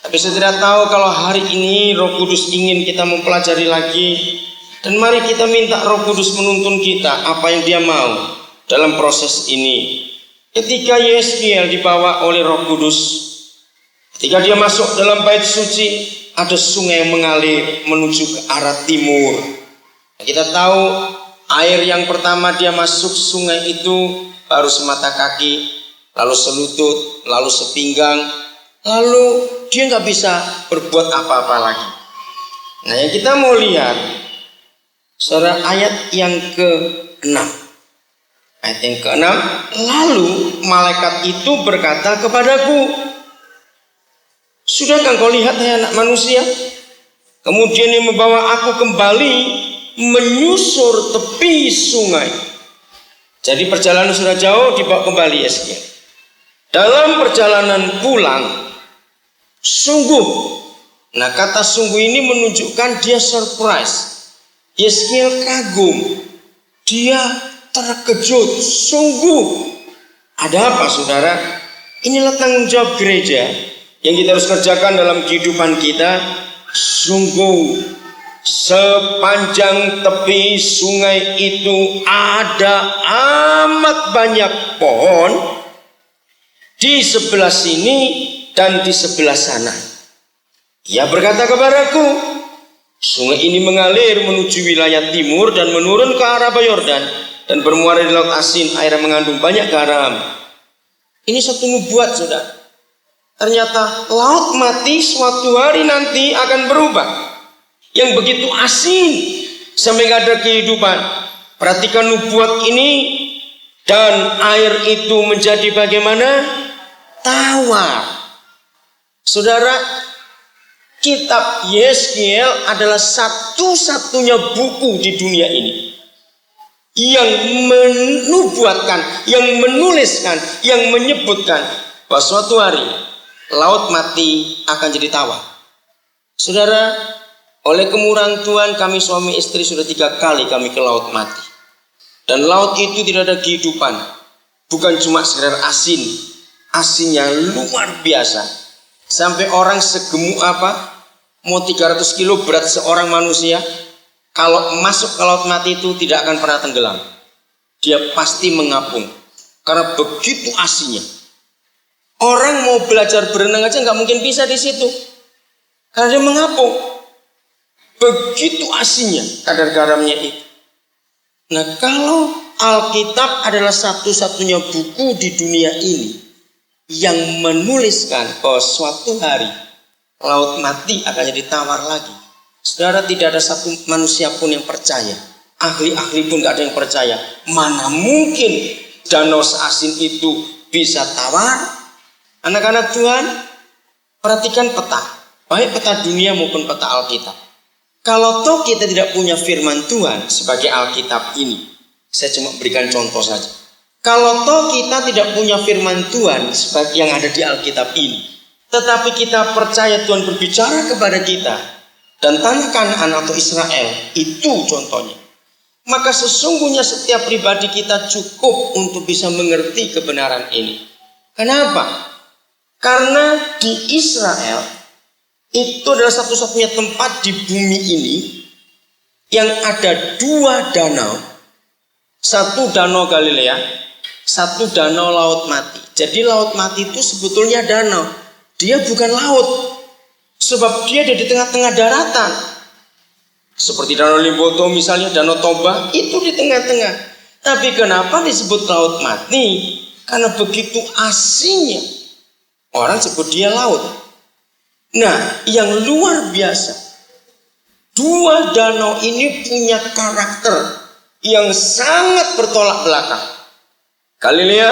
tapi saya tidak tahu kalau hari ini Roh Kudus ingin kita mempelajari lagi. Dan mari kita minta Roh Kudus menuntun kita apa yang Dia mau dalam proses ini. Ketika Yeskiel dibawa oleh Roh Kudus, ketika dia masuk dalam bait suci, ada sungai yang mengalir menuju ke arah timur. Kita tahu air yang pertama dia masuk sungai itu baru semata kaki, lalu selutut, lalu sepinggang, lalu dia nggak bisa berbuat apa-apa lagi. Nah, yang kita mau lihat, saudara, ayat yang ke-6. Ayat yang ke-6, lalu malaikat itu berkata kepadaku, sudahkah kau lihat, hai anak manusia? Kemudian dia membawa aku kembali menyusur tepi sungai. Jadi perjalanan sudah jauh, dibawa kembali Yeskiel. Dalam perjalanan pulang, sungguh Nah, kata sungguh ini menunjukkan dia surprise. Yeskiel kagum. Dia terkejut. Sungguh. Ada apa, saudara? Inilah tanggung jawab gereja yang kita harus kerjakan dalam kehidupan kita. Sungguh, sepanjang tepi sungai itu ada amat banyak pohon di sebelah sini dan di sebelah sana. Ia berkata kepadaku, sungai ini mengalir menuju wilayah timur dan menurun ke arah Yordan dan bermuara di laut asin, air yang mengandung banyak garam. Ini satu nubuat, saudara. Ternyata laut mati suatu hari nanti akan berubah, yang begitu asin sampai gak ada kehidupan. Perhatikan nubuat ini. Dan air itu menjadi bagaimana? Tawar. Saudara, kitab Yeskiel adalah satu-satunya buku di dunia ini yang menubuatkan, yang menuliskan, yang menyebutkan bahwa suatu hari laut mati akan jadi tawar. Saudara, oleh kemurahan Tuhan, kami suami istri sudah 3 kali kami ke laut mati. Dan laut itu tidak ada kehidupan. Bukan cuma sekedar asin. Asinnya luar biasa. Sampai orang segemuk apa? Mau 300 kilo berat seorang manusia, kalau masuk ke laut mati itu tidak akan pernah tenggelam. Dia pasti mengapung. Karena begitu asinnya. Orang mau belajar berenang aja nggak mungkin bisa di situ. Karena dia mengapung. Begitu asinnya kadar garamnya itu. Nah, kalau Alkitab adalah satu-satunya buku di dunia ini yang menuliskan bahwa suatu hari laut mati akan jadi tawar lagi. Saudara, tidak ada satu manusia pun yang percaya. Ahli-ahli pun gak ada yang percaya. Mana mungkin danau seasin itu bisa tawar? Anak-anak Tuhan, perhatikan peta. Baik peta dunia maupun peta Alkitab. Kalau toh kita tidak punya firman Tuhan sebagai Alkitab ini, saya cuma berikan contoh saja. Kalau toh kita tidak punya firman Tuhan sebagai yang ada di Alkitab ini, tetapi kita percaya Tuhan berbicara kepada kita, dan tanah Kanaan atau Israel itu contohnya, maka sesungguhnya setiap pribadi kita cukup untuk bisa mengerti kebenaran ini. Kenapa? Karena di Israel itu adalah satu-satunya tempat di bumi ini yang ada 2 danau. Satu danau Galilea, satu danau laut mati. Jadi laut mati itu sebetulnya danau. Dia bukan laut. Sebab dia ada di tengah-tengah daratan. Seperti danau Limboto misalnya, danau Toba, itu di tengah-tengah. Tapi kenapa disebut laut mati? Karena begitu asinnya. Orang sebut dia laut. Nah, yang luar biasa, 2 danau ini punya karakter yang sangat bertolak belakang. Galilea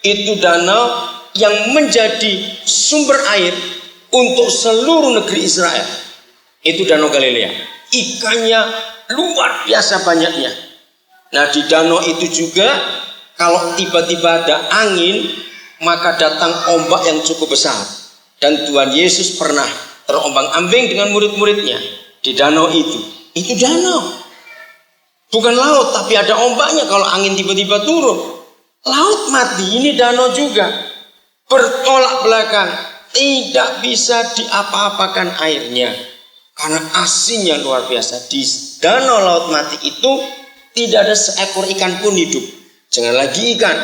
itu danau yang menjadi sumber air untuk seluruh negeri Israel. Itu danau Galilea. Ikannya luar biasa banyaknya. Nah, di danau itu juga kalau tiba-tiba ada angin, maka datang ombak yang cukup besar. Dan Tuhan Yesus pernah terombang-ambing dengan murid-muridnya di danau itu. Itu danau. Bukan laut, tapi ada ombaknya kalau angin tiba-tiba turun. Laut mati ini danau juga. Bertolak belakang. Tidak bisa diapa-apakan airnya. Karena asinnya luar biasa. Di danau laut mati itu tidak ada seekor ikan pun hidup. Jangan lagi ikan.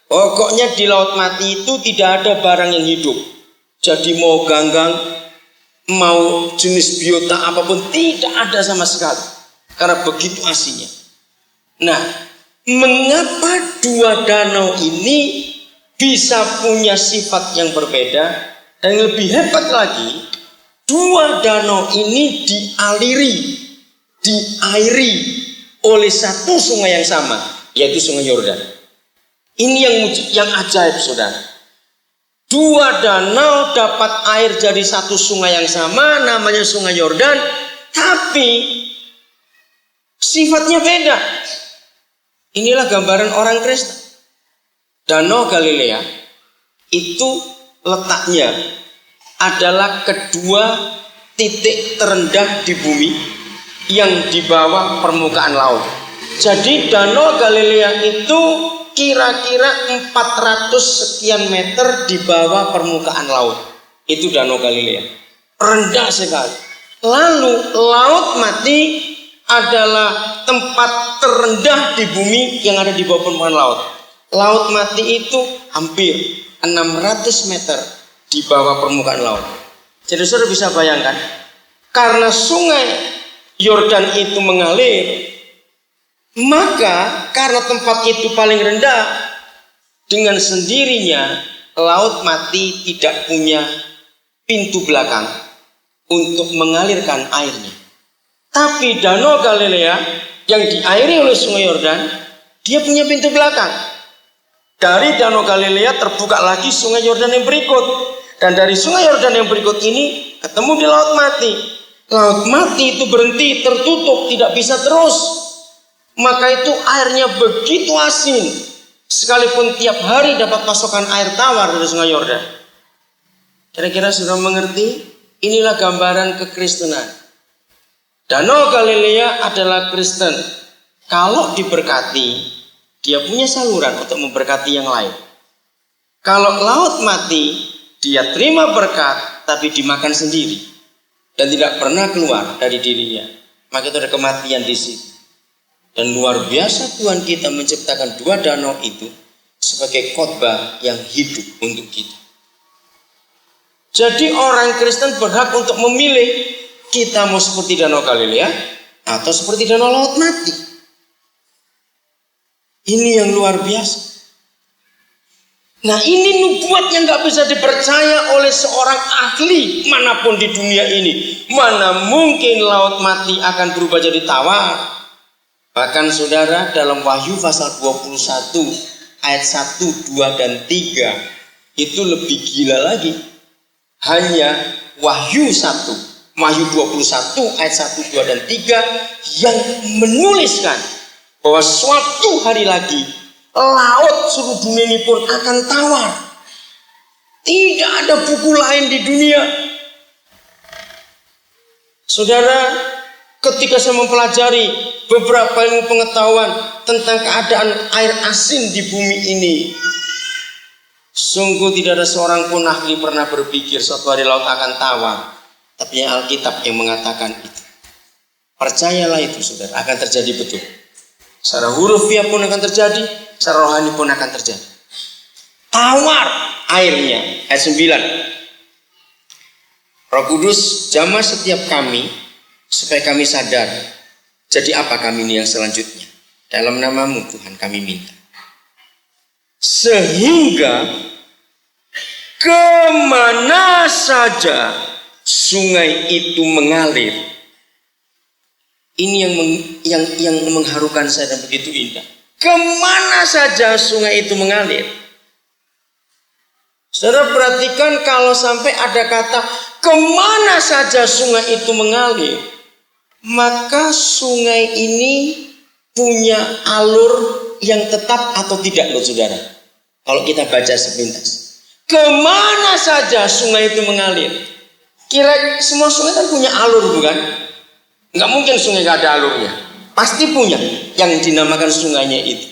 Pokoknya di laut mati itu tidak ada barang yang hidup. Jadi mau ganggang, mau jenis biota apapun tidak ada sama sekali. Karena begitu asinnya. Nah, mengapa 2 danau ini bisa punya sifat yang berbeda? Dan lebih hebat lagi, 2 danau ini diairi oleh satu sungai yang sama, yaitu Sungai Yordan. Ini yang ajaib, saudara. 2 danau dapat air dari satu sungai yang sama, namanya Sungai Yordan, tapi sifatnya beda. Inilah gambaran orang Kristen. Danau Galilea itu letaknya adalah kedua titik terendah di bumi yang di bawah permukaan laut. Jadi Danau Galilea itu kira-kira 400 sekian meter di bawah permukaan laut. Itu Danau Galilea. Rendah sekali. Lalu Laut Mati adalah tempat terendah di bumi yang ada di bawah permukaan laut. Laut Mati itu hampir 600 meter di bawah permukaan laut. Jadi saudara bisa bayangkan, karena sungai Yordan itu mengalir, maka karena tempat itu paling rendah, dengan sendirinya Laut Mati tidak punya pintu belakang untuk mengalirkan airnya. Tapi Danau Galilea yang diairi oleh sungai Yordan, dia punya pintu belakang. Dari Danau Galilea terbuka lagi sungai Yordan yang berikut. Dan dari sungai Yordan yang berikut ini ketemu di Laut Mati. Laut Mati itu berhenti, tertutup, tidak bisa terus. Maka itu airnya begitu asin. Sekalipun tiap hari dapat pasokan air tawar dari sungai Yordan. Kira-kira sudah mengerti? Inilah gambaran kekristenan. Danau Galilea adalah Kristen. Kalau diberkati, dia punya saluran untuk memberkati yang lain. Kalau Laut Mati, dia terima berkat, tapi dimakan sendiri. Dan tidak pernah keluar dari dirinya. Maka itu ada kematian di situ. Dan luar biasa Tuhan kita menciptakan dua danau itu sebagai khotbah yang hidup untuk kita. Jadi orang Kristen berhak untuk memilih, kita mau seperti Danau Galilea atau seperti Danau Laut Mati. Ini yang luar biasa. Nah, ini nubuat yang gak bisa dipercaya oleh seorang ahli manapun di dunia ini. Mana mungkin Laut Mati akan berubah jadi tawar. Bahkan saudara, dalam Wahyu pasal 21 ayat 1, 2, dan 3 itu lebih gila lagi. Hanya Wahyu 1, Wahyu 21 ayat 1, 2, dan 3 yang menuliskan bahwa suatu hari lagi laut seluruh dunia ini pun akan tawar. Tidak ada buku lain di dunia. Saudara, ketika saya mempelajari beberapa ilmu pengetahuan tentang keadaan air asin di bumi ini, sungguh tidak ada seorang pun ahli pernah berpikir suatu hari laut akan tawar. Tapi Alkitab yang mengatakan itu. Percayalah itu saudara, akan terjadi betul. Secara hurufiah pun akan terjadi, secara rohani pun akan terjadi. Tawar airnya. Ayat 9. Roh Kudus jamah setiap kami supaya kami sadar. Jadi apa kami ini yang selanjutnya? Dalam namamu Tuhan kami minta. Sehingga kemana saja sungai itu mengalir. Ini yang mengharukan saya dan begitu indah. Kemana saja sungai itu mengalir. Saudara perhatikan kalau sampai ada kata kemana saja sungai itu mengalir, maka sungai ini punya alur yang tetap atau tidak loh saudara. Kalau kita baca sepintas, kemana saja sungai itu mengalir. Kira semua sungai kan punya alur bukan? Nggak mungkin sungai nggak ada alurnya. Pasti punya yang dinamakan sungainya itu.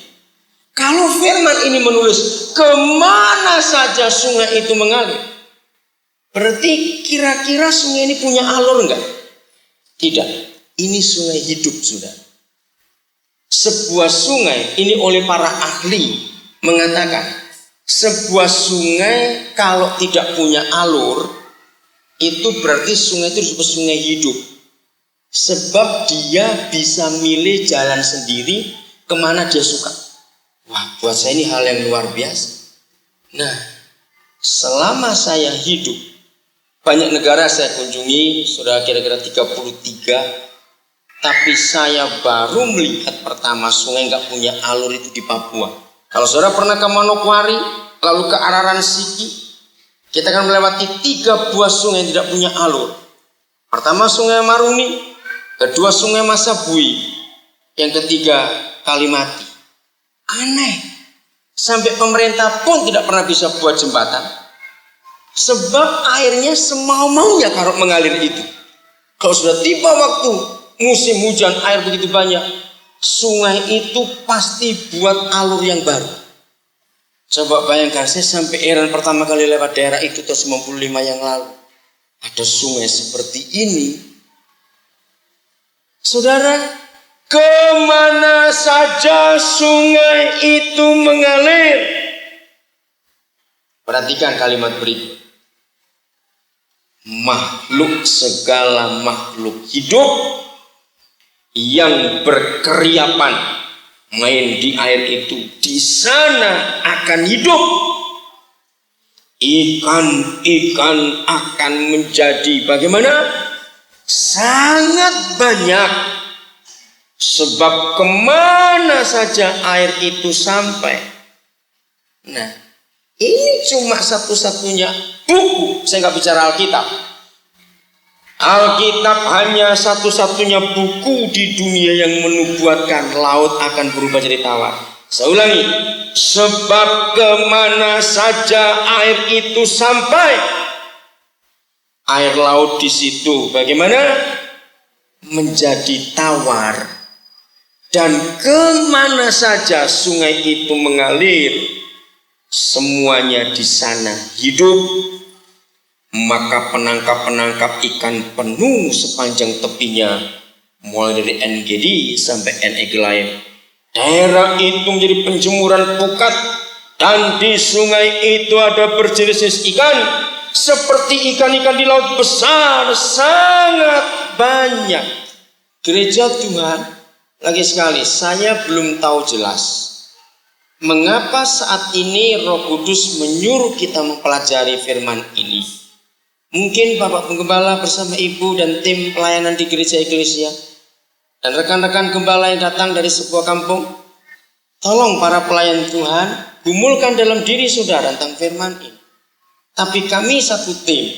Kalau firman ini menulis kemana saja sungai itu mengalir, berarti kira-kira sungai ini punya alur enggak? Tidak. Ini sungai hidup sudah. Sebuah sungai ini oleh para ahli mengatakan sebuah sungai kalau tidak punya alur itu berarti sungai itu disebut sungai hidup. Sebab dia bisa milih jalan sendiri kemana dia suka. Wah, buat saya ini hal yang luar biasa. Nah, selama saya hidup, banyak negara saya kunjungi, sudah kira-kira 33. Tapi saya baru melihat pertama sungai nggak punya alur itu di Papua. Kalau saudara pernah ke Manokwari, lalu ke Araran Siki, kita akan melewati 3 buah sungai yang tidak punya alur. Pertama Sungai Maruni, kedua Sungai Masabui, yang ketiga Kalimati. Aneh, sampai pemerintah pun tidak pernah bisa buat jembatan, sebab airnya semau-maunya kalau mengalir itu. Kalau sudah tiba waktu musim hujan, air begitu banyak, sungai itu pasti buat alur yang baru. Coba bayangkan, saya sampai heran pertama kali lewat daerah itu tahun 95 yang lalu. Ada sungai seperti ini. Saudara, kemana saja sungai itu mengalir. Perhatikan kalimat berikut. Segala makhluk hidup yang berkeriapan main di air itu, di sana akan hidup. Ikan-ikan akan menjadi bagaimana? Sangat banyak. Sebab kemana saja air itu sampai. Nah, ini cuma satu-satunya buku. Saya nggak bicara Alkitab. Alkitab hanya satu-satunya buku di dunia yang menubuatkan laut akan berubah jadi tawar. Saya ulangi. Sebab kemana saja air itu sampai, air laut di situ bagaimana? Menjadi tawar. Dan kemana saja sungai itu mengalir, semuanya di sana hidup. Maka penangkap-penangkap ikan penuh sepanjang tepinya, mulai dari En-Gedi sampai En-Eglaim. Daerah itu menjadi penjemuran pukat, dan di sungai itu ada berjenis ikan, seperti ikan-ikan di laut besar, sangat banyak. Gereja Tuhan, lagi sekali, saya belum tahu jelas mengapa saat ini Roh Kudus menyuruh kita mempelajari firman ini. Mungkin Bapak Penggembala bersama Ibu dan tim pelayanan di gereja Eklesia dan rekan-rekan gembala yang datang dari sebuah kampung, tolong para pelayan Tuhan gumulkan dalam diri saudara tentang firman ini. Tapi kami satu tim,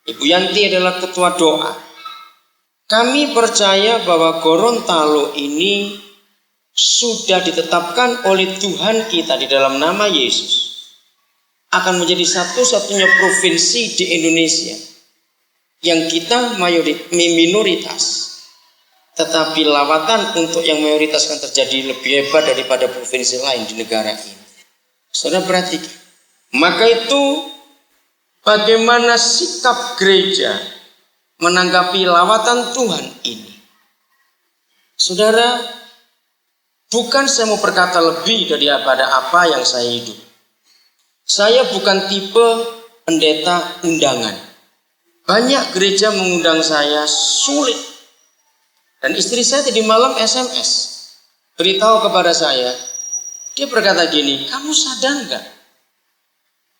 Ibu Yanti adalah ketua doa. Kami percaya bahwa Gorontalo ini sudah ditetapkan oleh Tuhan kita di dalam nama Yesus akan menjadi satu-satunya provinsi di Indonesia yang kita minoritas, tetapi lawatan untuk yang mayoritas akan terjadi lebih hebat daripada provinsi lain di negara ini. Saudara perhatikan, maka itu bagaimana sikap gereja menanggapi lawatan Tuhan ini. Saudara, bukan saya mau berkata lebih daripada apa yang saya hidup. Saya bukan tipe pendeta undangan. Banyak gereja mengundang saya sulit. Dan istri saya tadi malam SMS beritahu kepada saya. Dia berkata gini, kamu sadar nggak?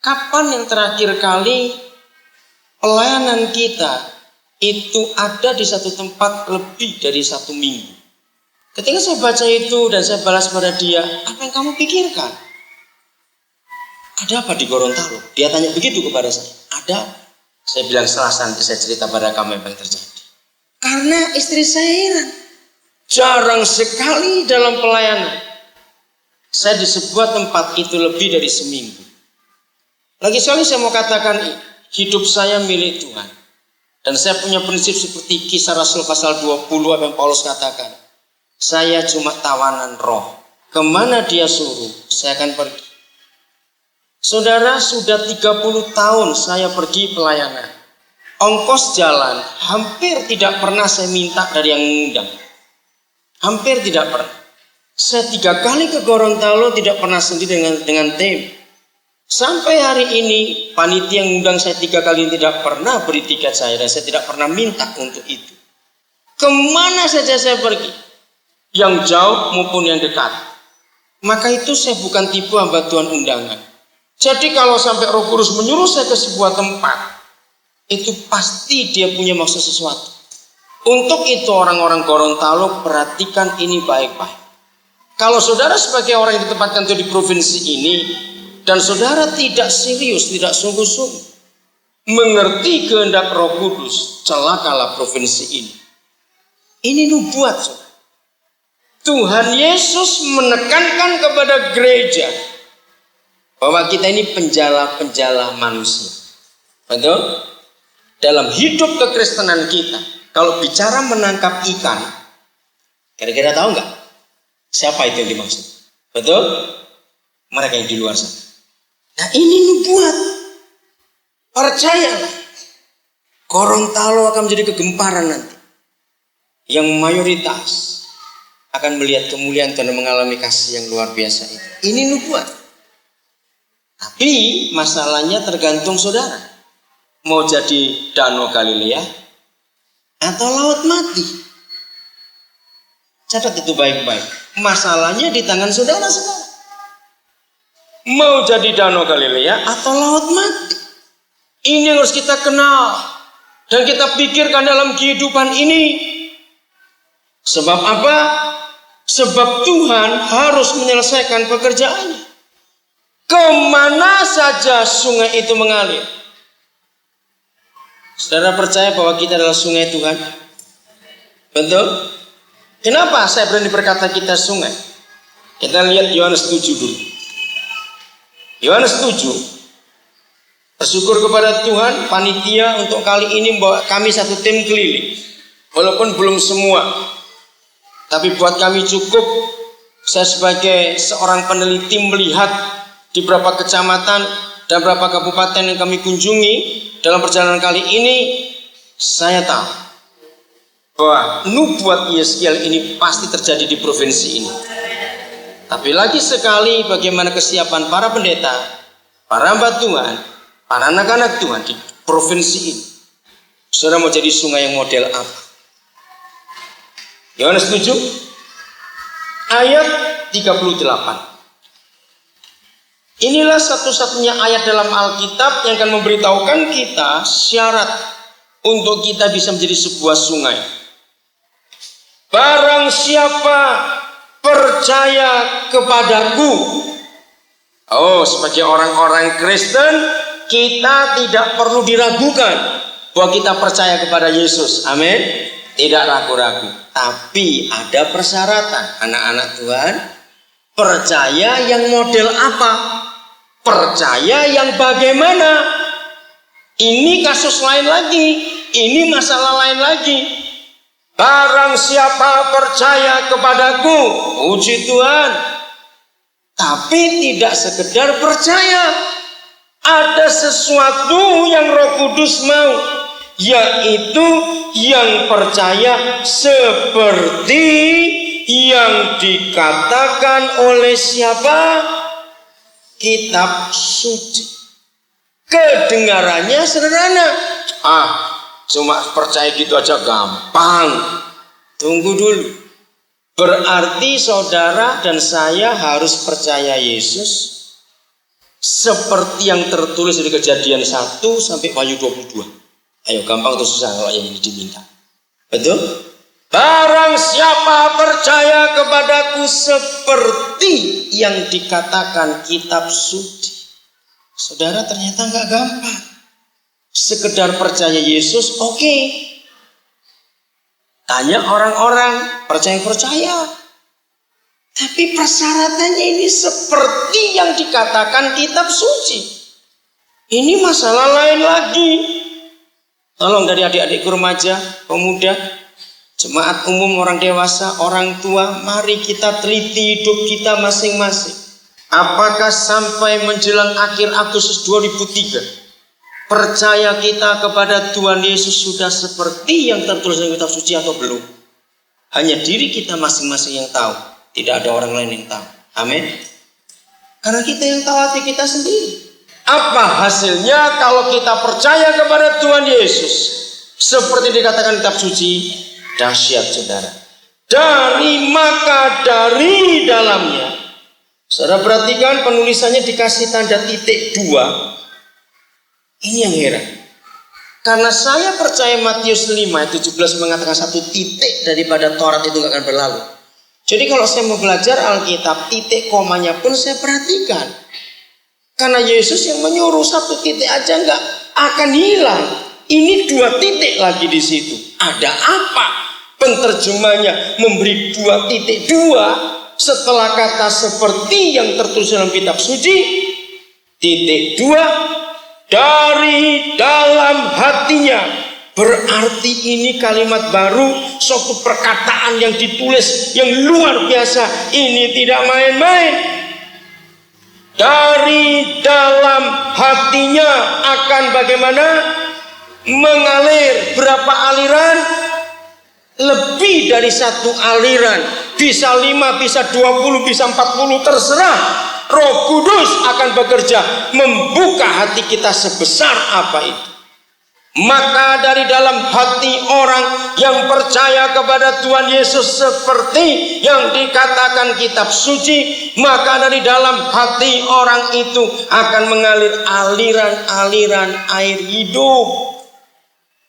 Kapan yang terakhir kali pelayanan kita itu ada di satu tempat lebih dari 1 minggu? Ketika saya baca itu dan saya balas pada dia, apa yang kamu pikirkan? Ada apa di Gorontalo? Dia tanya begitu kepada saya. Ada. Saya bilang Selasa nanti saya cerita pada kamu apa yang terjadi. Karena istri saya heran. Jarang sekali dalam pelayanan saya di sebuah tempat itu lebih dari seminggu. Lagi sekali saya mau katakan, hidup saya milik Tuhan. Dan saya punya prinsip seperti Kisah Rasul pasal 20 apa yang Paulus katakan. Saya cuma tawanan roh. Kemana dia suruh, saya akan pergi. Saudara, sudah 30 tahun saya pergi pelayanan. Ongkos jalan hampir tidak pernah saya minta dari yang mengundang. Hampir tidak pernah. Saya 3 kali ke Gorontalo tidak pernah sendiri dengan tim. Sampai hari ini panitia yang mengundang saya 3 kali tidak pernah beri tiket saya, dan saya tidak pernah minta untuk itu. Kemana saja saya pergi, yang jauh maupun yang dekat. Maka itu saya bukan tipe hamba Tuhan undangan. Jadi kalau sampai Roh Kudus menyuruh saya ke sebuah tempat, itu pasti dia punya maksud sesuatu. Untuk itu orang-orang Gorontalo perhatikan ini baik-baik. Kalau saudara sebagai orang yang ditempatkan di provinsi ini, dan saudara tidak serius, tidak sungguh-sungguh mengerti kehendak Roh Kudus, celakalah provinsi ini. Ini nubuat, saudara. Tuhan Yesus menekankan kepada gereja bahwa kita ini penjala-penjala manusia. Betul? Dalam hidup kekristenan kita, Kalau bicara menangkap ikan, kira-kira tahu nggak siapa itu yang dimaksud? Betul? Mereka yang di luar sana. Nah ini nubuat. Percayalah. Gorontalo akan menjadi kegemparan nanti. Yang mayoritas akan melihat kemuliaan Tuhan dan mengalami kasih yang luar biasa itu. Ini nubuat. Tapi masalahnya tergantung saudara. Mau jadi Danau Galilea atau Laut Mati. Catat itu baik-baik. Masalahnya di tangan saudara sekarang. Mau jadi Danau Galilea atau Laut Mati. Ini yang harus kita kenal. Dan kita pikirkan dalam kehidupan ini. Sebab apa? Sebab Tuhan harus menyelesaikan pekerjaannya. Kemana saja sungai itu mengalir. Saudara percaya bahwa kita adalah sungai Tuhan? Betul? Kenapa saya berani berkata kita sungai? Kita lihat Yohanes 7 dulu. Yohanes 7. Bersyukur kepada Tuhan, panitia untuk kali ini bawa kami satu tim keliling. Walaupun belum semua, tapi buat kami cukup. Saya sebagai seorang peneliti melihat di beberapa kecamatan dan beberapa kabupaten yang kami kunjungi dalam perjalanan kali ini, saya tahu bahwa nubuat Yeskiel ini pasti terjadi di provinsi ini. Tapi lagi sekali bagaimana kesiapan para pendeta, para hamba Tuhan, para anak-anak Tuhan di provinsi ini. Saudara mau jadi sungai yang model apa? Yohanes 7 ayat 38. Inilah satu-satunya ayat dalam Alkitab yang akan memberitahukan kita syarat untuk kita bisa menjadi sebuah sungai. Barang siapa percaya kepadaku. Oh, sebagai orang-orang Kristen, kita tidak perlu diragukan bahwa kita percaya kepada Yesus. Amin. Tidak ragu-ragu. Tapi ada persyaratan. Anak-anak Tuhan, percaya yang model apa? Percaya yang bagaimana? Ini kasus lain lagi. Ini masalah lain lagi. Barang siapa percaya kepadaku, puji Tuhan. Tapi tidak sekedar percaya. Ada sesuatu yang Roh Kudus mau, yaitu yang percaya seperti yang dikatakan oleh siapa? Kitab suci. Kedengarannya sederhana. Cuma percaya gitu aja gampang. Tunggu dulu. Berarti saudara dan saya harus percaya Yesus seperti yang tertulis dari Kejadian 1 sampai Wahyu 22. Ayo, gampang atau susah kalau yang ini diminta? Betul? Barang siapa percaya kepadaku seperti yang dikatakan kitab suci. Saudara, ternyata nggak gampang. Sekedar percaya Yesus, oke. Tanya orang-orang, percaya. Tapi persyaratannya ini seperti yang dikatakan kitab suci. Ini masalah lain lagi. Tolong dari adik-adikku remaja, pemuda, jemaat umum, orang dewasa, orang tua, mari kita teliti hidup kita masing-masing. Apakah sampai menjelang akhir Agustus 2003 percaya kita kepada Tuhan Yesus sudah seperti yang tertulis dalam kitab suci atau belum? Hanya diri kita masing-masing yang tahu, tidak ada orang lain yang tahu. Amin. Karena kita yang tahu hati kita sendiri. Apa hasilnya kalau kita percaya kepada Tuhan Yesus seperti dikatakan kitab suci? Dahsyat, saudara. Dari dalamnya. Saudara perhatikan penulisannya dikasih tanda titik 2. Ini yang heran. Karena saya percaya Matius 5 ayat 17 mengatakan satu titik daripada Taurat itu gak akan berlalu. Jadi kalau saya mau belajar Alkitab, titik komanya pun saya perhatikan. Karena Yesus yang menyuruh satu titik aja gak akan hilang. Ini 2 titik lagi di situ. Ada apa? Penterjemahnya memberi 2 titik 2 setelah kata seperti yang tertulis dalam kitab suci. Titik 2, dari dalam hatinya Berarti ini kalimat baru, suatu perkataan yang ditulis yang luar biasa. Ini tidak main-main. Dari dalam hatinya akan bagaimana? Mengalir. Berapa aliran? Lebih dari satu aliran. Bisa 5, bisa 20, bisa 40, terserah. Roh Kudus akan bekerja membuka hati kita sebesar apa itu. Maka dari dalam hati orang yang percaya kepada Tuhan Yesus seperti yang dikatakan kitab suci, maka dari dalam hati orang itu akan mengalir aliran-aliran air hidup.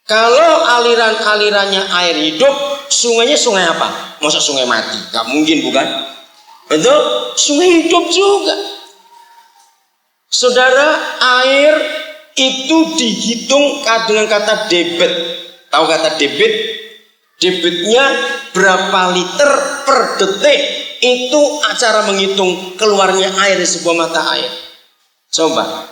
Kalau aliran-alirannya air hidup, sungainya sungai apa? Masa sungai mati? Gak mungkin, bukan? Betul? Sungai hidup juga. Saudara, air itu dihitung dengan kata debit. Tahu kata debit? Debitnya berapa liter per detik. Itu cara menghitung keluarnya air di sebuah mata air. Coba,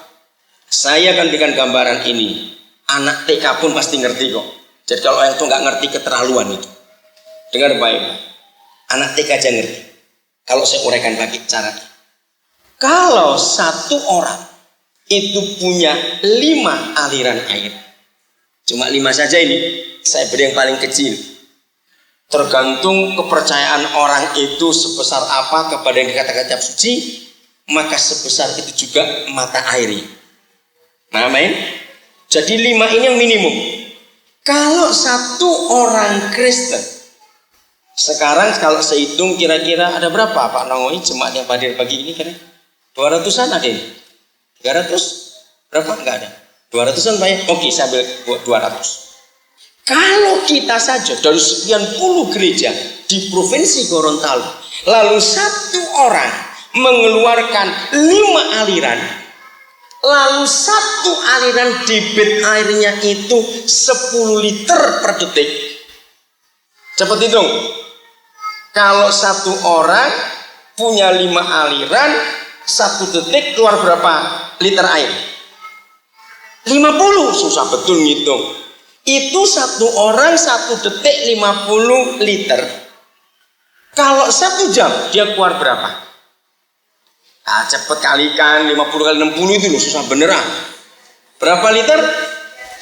saya akan berikan gambaran ini. Anak TK pun pasti ngerti kok. Jadi kalau yang itu nggak ngerti keterlaluan itu. Dengar baik. Anak TK aja ngerti. Kalau saya uraikan bagi caranya. Kalau satu orang itu punya 5 aliran air. Cuma 5 saja ini. Saya beri yang paling kecil. Tergantung kepercayaan orang itu sebesar apa kepada yang dikatakan kitab suci, maka sebesar itu juga mata airnya. Nah, main. Jadi 5 ini yang minimum. Kalau satu orang Kristen, sekarang kalau saya hitung kira-kira ada berapa Pak Nongoi jemaat yang hadir pagi ini kira 200-an ada ini? 300? Berapa? Enggak ada. 200-an Pak ya? Oke, saya ambil 200. Kalau kita saja dari sekian puluh gereja di Provinsi Gorontalo, lalu satu orang mengeluarkan 5 aliran, lalu satu aliran debit airnya itu 10 liter per detik. Cepat hitung. Kalau satu orang punya 5 aliran, 1 detik keluar berapa liter air? 50. Susah betul ngitung. Itu satu orang 1 detik 50 liter. Kalau 1 jam dia keluar berapa? Nah, cepet kalikan 50 kali 60 itu loh, susah beneran. Berapa liter?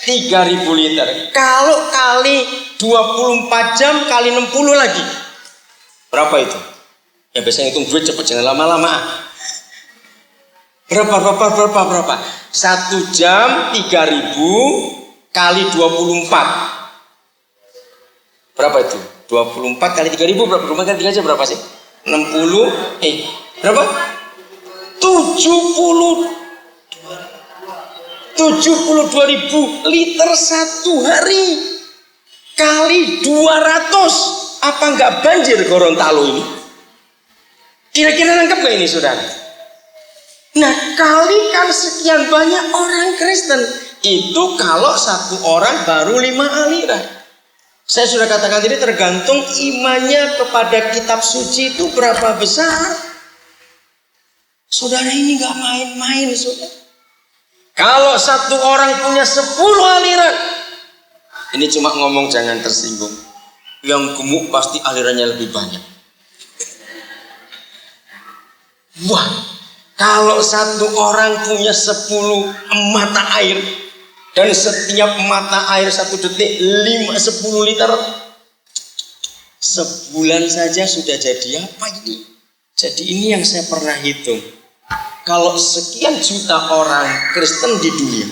3000 liter. Kalau kali 24 jam kali 60 lagi, berapa itu? Ya biasanya hitung duit cepet, jangan lama-lama. Berapa? 1 jam 3000 kali 24. Berapa itu? 24 kali 3000 berapa? 24 kali 3 aja berapa sih? 60. Berapa? 72.000 liter satu hari kali 200. Apa enggak banjir Gorontalo ini? Kira-kira nangkep gak ini saudara? Nah, kalikan sekian banyak orang Kristen itu kalau satu orang baru 5 aliran. Saya sudah katakan tadi, tergantung imannya kepada kitab suci itu berapa besar. Saudara, ini gak main-main saudara. Kalau satu orang punya 10 aliran, ini cuma ngomong jangan tersinggung. Yang gemuk pasti alirannya lebih banyak. Wah, kalau satu orang punya 10 mata air, dan setiap mata air 1 detik 10 liter, sebulan saja sudah jadi apa ini? Jadi ini yang saya pernah hitung. Kalau sekian juta orang Kristen di dunia,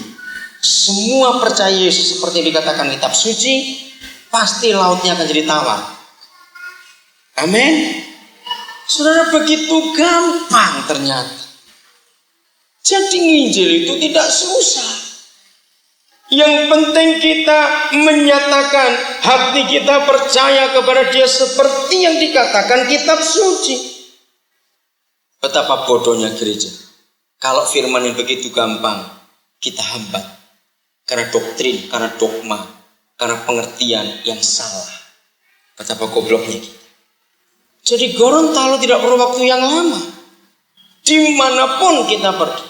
semua percaya Yesus seperti dikatakan kitab suci, pasti lautnya akan jadi tawar. Amin. Saudara, begitu gampang ternyata. Jadi nginjil itu tidak susah. Yang penting kita menyatakan hati kita percaya kepada Dia seperti yang dikatakan kitab suci. Betapa bodohnya gereja. Kalau firman yang begitu gampang kita hambat. Karena doktrin, karena dogma, karena pengertian yang salah. Betapa gobloknya kita. Jadi Gorontalo tidak perlu waktu yang lama. Dimanapun kita pergi.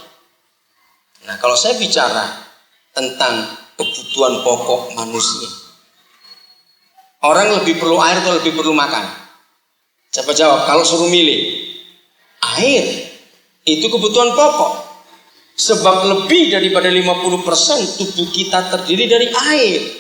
Nah, kalau saya bicara tentang kebutuhan pokok manusia. Orang lebih perlu air atau lebih perlu makan? Coba jawab, kalau suruh milih. Air, itu kebutuhan pokok. Sebab lebih daripada 50% tubuh kita terdiri dari air.